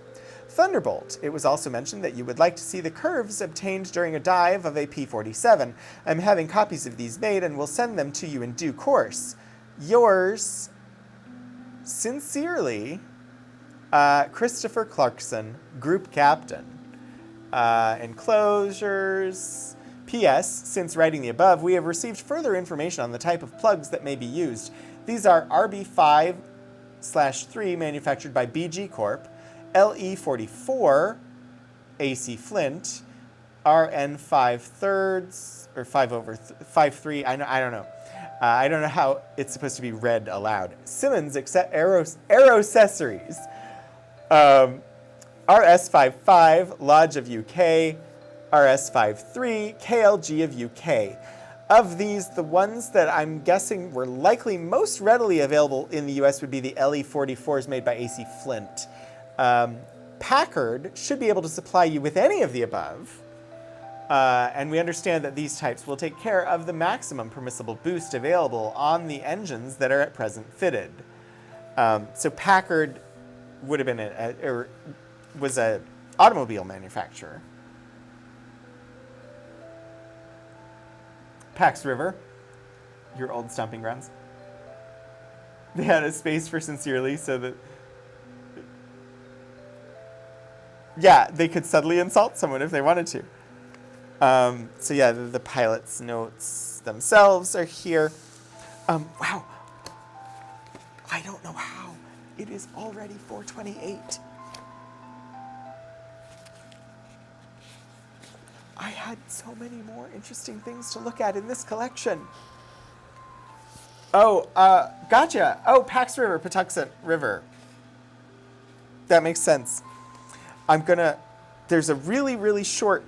Thunderbolt. It was also mentioned that you would like to see the curves obtained during a dive of a P-47. I'm having copies of these made and will send them to you in due course. Yours, sincerely, Christopher Clarkson, Group Captain. Enclosures. P.S. Since writing the above, we have received further information on the type of plugs that may be used. These are RB5/3 manufactured by BG Corp, LE44 AC Flint, RN 5/3 or 5/3. I don't know. I don't know how it's supposed to be read aloud. Simmons Aerocessories. RS55 Lodge of UK. RS53 KLG of UK. Of these, the ones that I'm guessing were likely most readily available in the US would be the LE44s made by AC Flint. Packard should be able to supply you with any of the above. And we understand that these types will take care of the maximum permissible boost available on the engines that are at present fitted. So Packard would have been was an automobile manufacturer. Pax River, your old stomping grounds. They had a space for sincerely so that, yeah, they could subtly insult someone if they wanted to. So yeah, the pilot's notes themselves are here. Wow. I don't know how. It is already 4:28. I had so many more interesting things to look at in this collection. Oh, gotcha. Oh, Pax River, Patuxent River. That makes sense. There's a really, really short,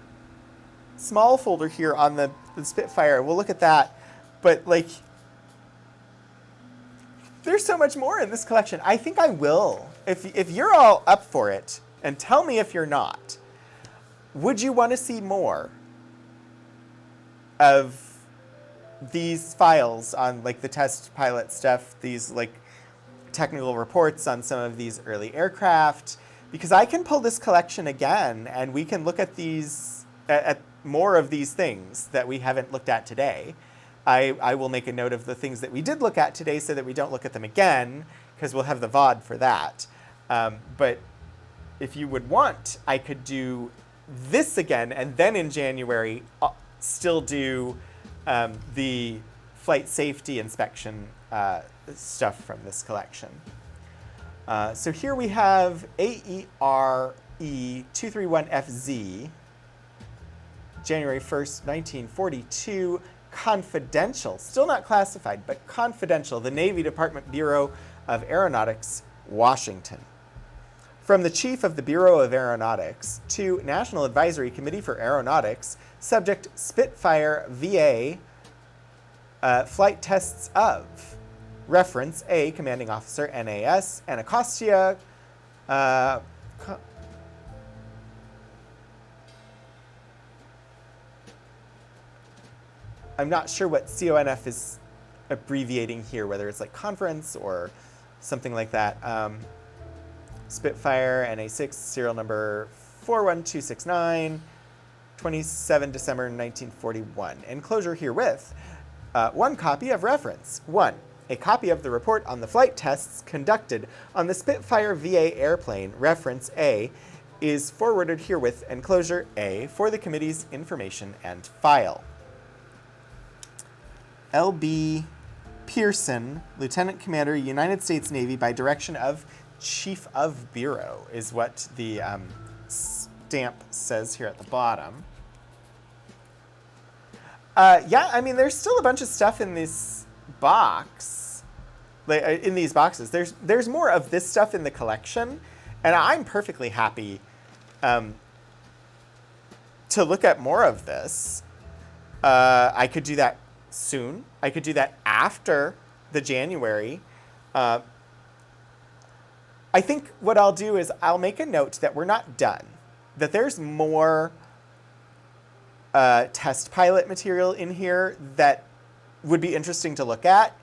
small folder here on the Spitfire. We'll look at that. But, like, there's so much more in this collection. I think I will. If you're all up for it, and tell me if you're not. Would you want to see more of these files on, like, the test pilot stuff, these, like, technical reports on some of these early aircraft? Because I can pull this collection again, and we can look at these, at more of these things that we haven't looked at today. I will make a note of the things that we did look at today so that we don't look at them again, because we'll have the VOD for that. But if you would want, I could do this again, and then in January, still do the flight safety inspection stuff from this collection. So here we have AERE231FZ, January 1st, 1942, confidential, still not classified, but confidential, the Navy Department Bureau of Aeronautics, Washington. From the Chief of the Bureau of Aeronautics to National Advisory Committee for Aeronautics, subject Spitfire VA flight tests of. Reference A, Commanding Officer, NAS, Anacostia. I'm not sure what CONF is abbreviating here, whether it's like conference or something like that. Spitfire NA6, serial number 41269, 27 December 1941. Enclosure herewith. One copy of reference. 1. A copy of the report on the flight tests conducted on the Spitfire VA airplane, reference A, is forwarded herewith, enclosure A, for the committee's information and file. L.B. Pearson, Lieutenant Commander, United States Navy, by direction of Chief of Bureau, is what the stamp says here at the bottom. Yeah, I mean, there's still a bunch of stuff in this box, in these boxes. There's more of this stuff in the collection, and I'm perfectly happy to look at more of this. I could do that soon. I could do that after the January. I think what I'll do is I'll make a note that we're not done, that there's more test pilot material in here that would be interesting to look at.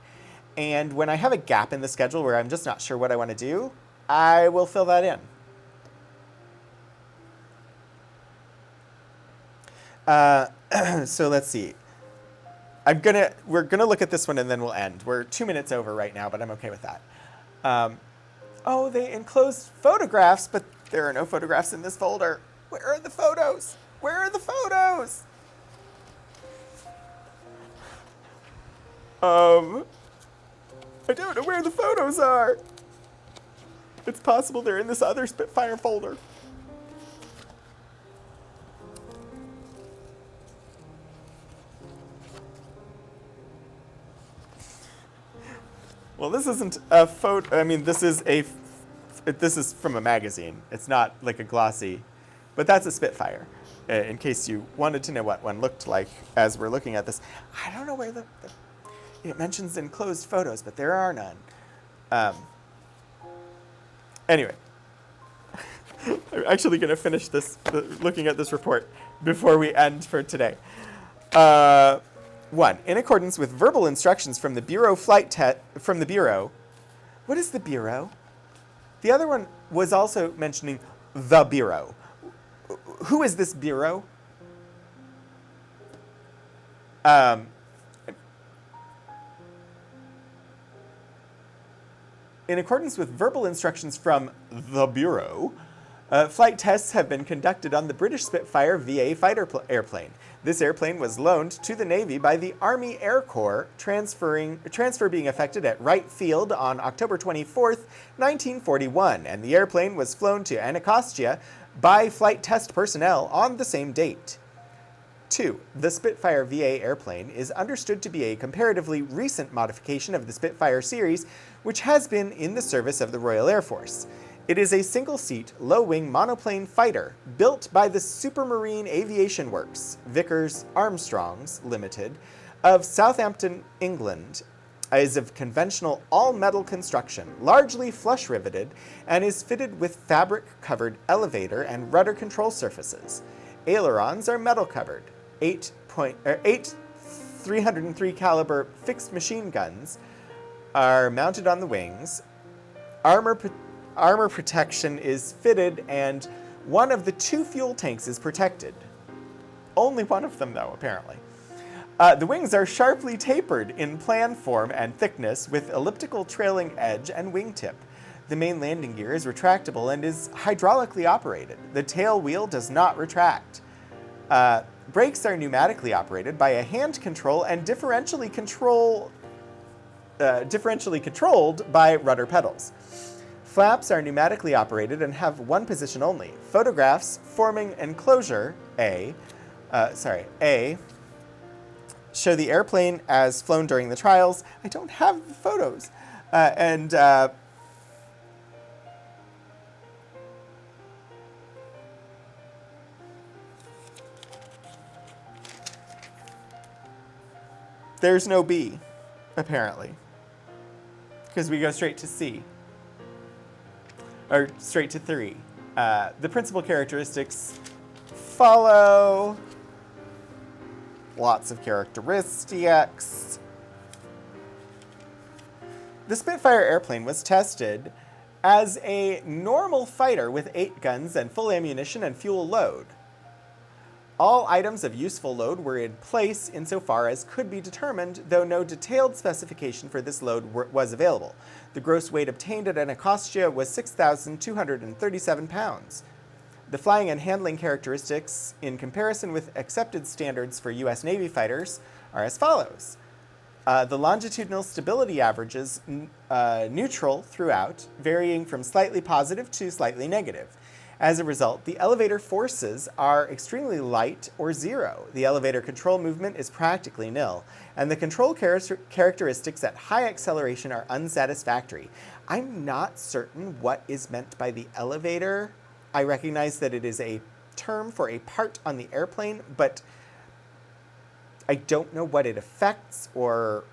And when I have a gap in the schedule where I'm just not sure what I want to do, I will fill that in. So let's see. We're gonna look at this one and then we'll end. We're 2 minutes over right now, but I'm okay with that. Oh, they enclosed photographs, but there are no photographs in this folder. Where are the photos? Where are the photos? I don't know where the photos are. It's possible they're in this other Spitfire folder. Well, this isn't a photo. I mean, this is from a magazine. It's not like a glossy, but that's a Spitfire. In case you wanted to know what one looked like as we're looking at this. I don't know where it mentions enclosed photos, but there are none. Anyway, I'm actually going to finish looking at this report before we end for today. 1. In accordance with verbal instructions from the Bureau from the Bureau. What is the Bureau? The other one was also mentioning the Bureau. Who is this Bureau? In accordance with verbal instructions from the Bureau, flight tests have been conducted on the British Spitfire VA fighter airplane. This airplane was loaned to the Navy by the Army Air Corps, transfer being effected at Wright Field on October 24th, 1941, and the airplane was flown to Anacostia by flight test personnel on the same date. 2. The Spitfire VA airplane is understood to be a comparatively recent modification of the Spitfire series, which has been in the service of the Royal Air Force. It is a single-seat, low-wing monoplane fighter built by the Supermarine Aviation Works, Vickers Armstrongs Limited, of Southampton, England, is of conventional all-metal construction, largely flush-riveted, and is fitted with fabric-covered elevator and rudder control surfaces. Ailerons are metal-covered. 8 303 caliber fixed machine guns are mounted on the wings. Armor protection is fitted, and one of the 2 fuel tanks is protected. Only one of them, though, apparently. The wings are sharply tapered in plan form and thickness with elliptical trailing edge and wingtip. The main landing gear is retractable and is hydraulically operated. The tail wheel does not retract. Brakes are pneumatically operated by a hand control and differentially controlled by rudder pedals. Flaps are pneumatically operated and have one position only. Photographs forming enclosure A show the airplane as flown during the trials. I don't have the photos. There's no B, apparently, because we go straight to C, or straight to 3. The principal characteristics follow. Lots of characteristics. The Spitfire airplane was tested as a normal fighter with 8 guns and full ammunition and fuel load. All items of useful load were in place insofar as could be determined, though no detailed specification for this load was available. The gross weight obtained at Anacostia was 6,237 pounds. The flying and handling characteristics in comparison with accepted standards for U.S. Navy fighters are as follows. The longitudinal stability averages neutral throughout, varying from slightly positive to slightly negative. As a result, the elevator forces are extremely light or zero. The elevator control movement is practically nil, and the control characteristics at high acceleration are unsatisfactory. I'm not certain what is meant by the elevator. I recognize that it is a term for a part on the airplane, but I don't know what it affects, or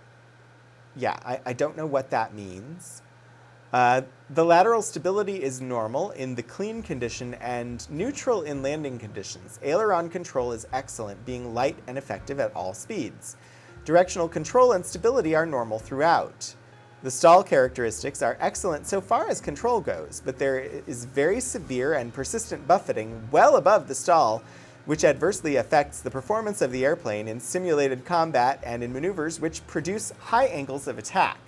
I don't know what that means. The lateral stability is normal in the clean condition and neutral in landing conditions. Aileron control is excellent, being light and effective at all speeds. Directional control and stability are normal throughout. The stall characteristics are excellent so far as control goes, but there is very severe and persistent buffeting well above the stall, which adversely affects the performance of the airplane in simulated combat and in maneuvers which produce high angles of attack.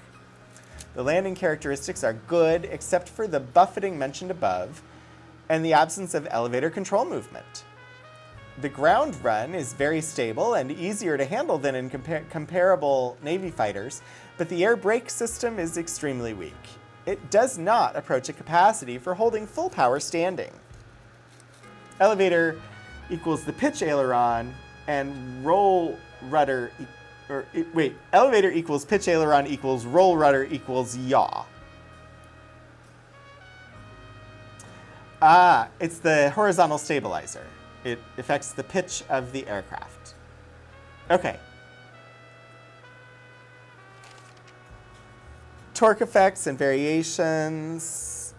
The landing characteristics are good, except for the buffeting mentioned above and the absence of elevator control movement. The ground run is very stable and easier to handle than in comparable Navy fighters, but the air brake system is extremely weak. It does not approach a capacity for holding full power standing. Elevator equals the pitch aileron, and roll rudder elevator equals pitch aileron equals roll rudder equals yaw. Ah, it's the horizontal stabilizer. It affects the pitch of the aircraft. Okay. Torque effects and variations.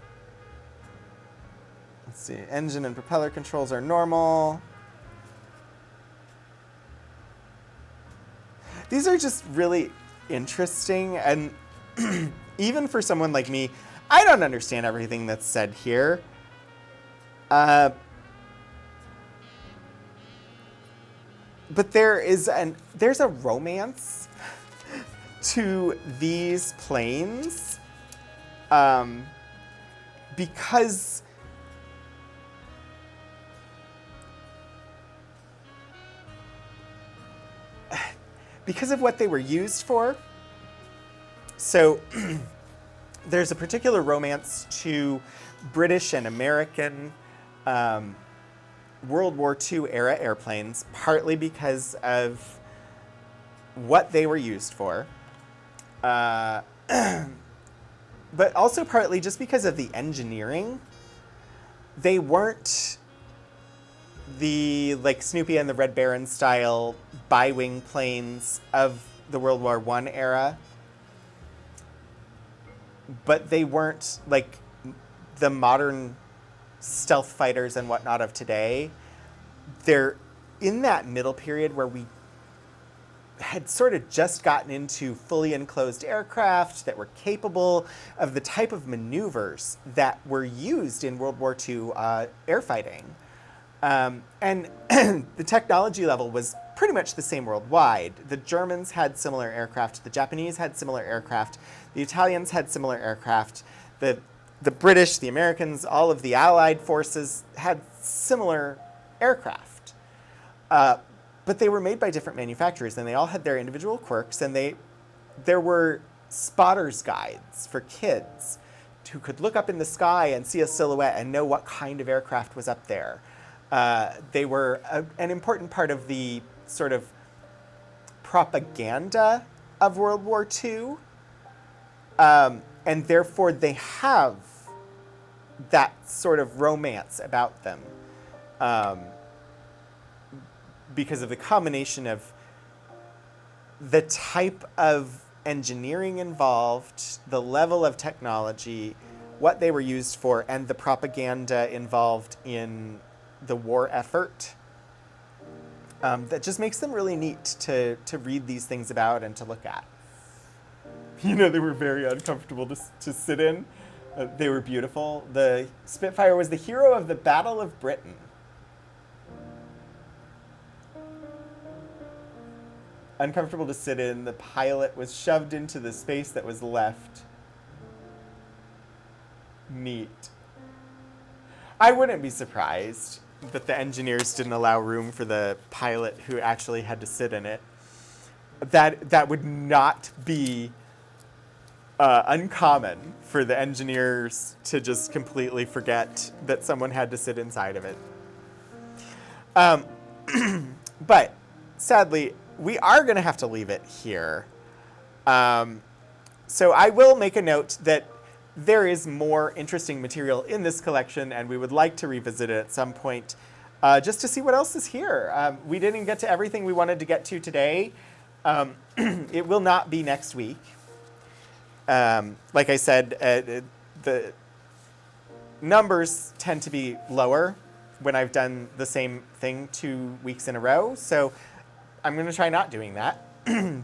Let's see, engine and propeller controls are normal. These are just really interesting, and even for someone like me, I don't understand everything that's said here. But there's a romance to these planes, because of what they were used for. So there's a particular romance to British and American World War II era airplanes, partly because of what they were used for, but also partly just because of the engineering. They weren't the Snoopy and the Red Baron style bi-wing planes of the World War I era, but they weren't like the modern stealth fighters and whatnot of today. They're in that middle period where we had sort of just gotten into fully enclosed aircraft that were capable of the type of maneuvers that were used in World War II air fighting. And the technology level was pretty much the same worldwide. The Germans had similar aircraft, the Japanese had similar aircraft, the Italians had similar aircraft, the British, the Americans, all of the Allied forces had similar aircraft. But they were made by different manufacturers, and they all had their individual quirks, and there were spotter's guides for kids who could look up in the sky and see a silhouette and know what kind of aircraft was up there. They were an important part of the sort of propaganda of World War II, and therefore they have that sort of romance about them, because of the combination of the type of engineering involved, the level of technology, what they were used for, and the propaganda involved in the war effort. That just makes them really neat to read these things about and to look at. You know, they were very uncomfortable to sit in. They were beautiful. The Spitfire was the hero of the Battle of Britain. Uncomfortable to sit in. The pilot was shoved into the space that was left. Neat. I wouldn't be surprised that the engineers didn't allow room for the pilot who actually had to sit in it. That would not be uncommon for the engineers to just completely forget that someone had to sit inside of it. But sadly, we are going to have to leave it here. So I will make a note that there is more interesting material in this collection, and we would like to revisit it at some point just to see what else is here. We didn't get to everything we wanted to get to today. It will not be next week. Like I said, the numbers tend to be lower when I've done the same thing 2 weeks in a row, so I'm going to try not doing that.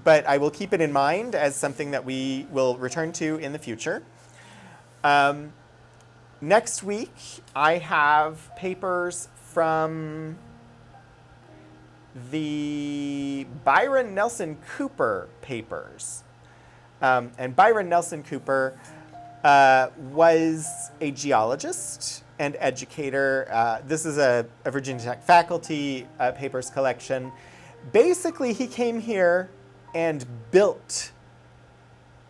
But I will keep it in mind as something that we will return to in the future. Next week, I have papers from the Byron Nelson Cooper papers. And Byron Nelson Cooper was a geologist and educator. This is a Virginia Tech faculty papers collection. Basically, he came here and built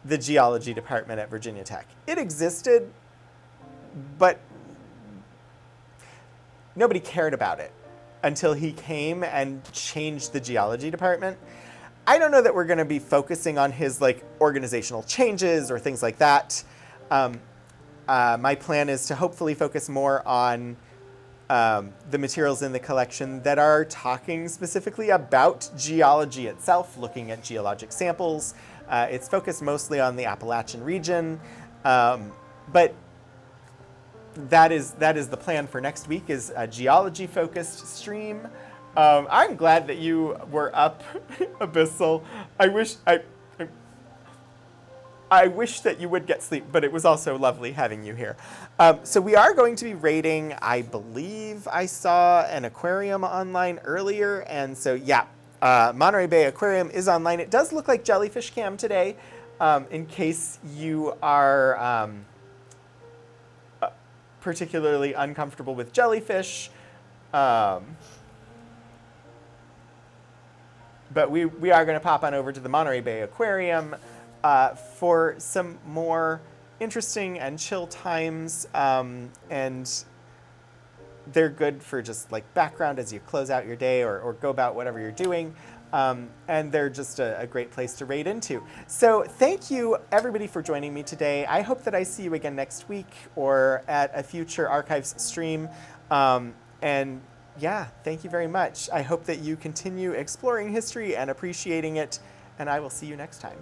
the geology department at Virginia Tech. It existed, but nobody cared about it until he came and changed the geology department. I don't know that we're going to be focusing on his like organizational changes or things like that. My plan is to hopefully focus more on the materials in the collection that are talking specifically about geology itself, looking at geologic samples. It's focused mostly on the Appalachian region, but that is the plan for next week, is a geology-focused stream. I'm glad that you were up, Abyssal. I wish that you would get sleep, but it was also lovely having you here. So we are going to be raiding, I believe I saw an aquarium online earlier, and so yeah, Monterey Bay Aquarium is online. It does look like Jellyfish Cam today, in case you are particularly uncomfortable with jellyfish. But we are going to pop on over to the Monterey Bay Aquarium for some more interesting and chill times, and they're good for just like background as you close out your day or go about whatever you're doing, and they're just a great place to raid into. So thank you everybody for joining me today. I hope that I see you again next week or at a future Archives stream, and yeah, thank you very much. I hope that you continue exploring history and appreciating it, and I will see you next time.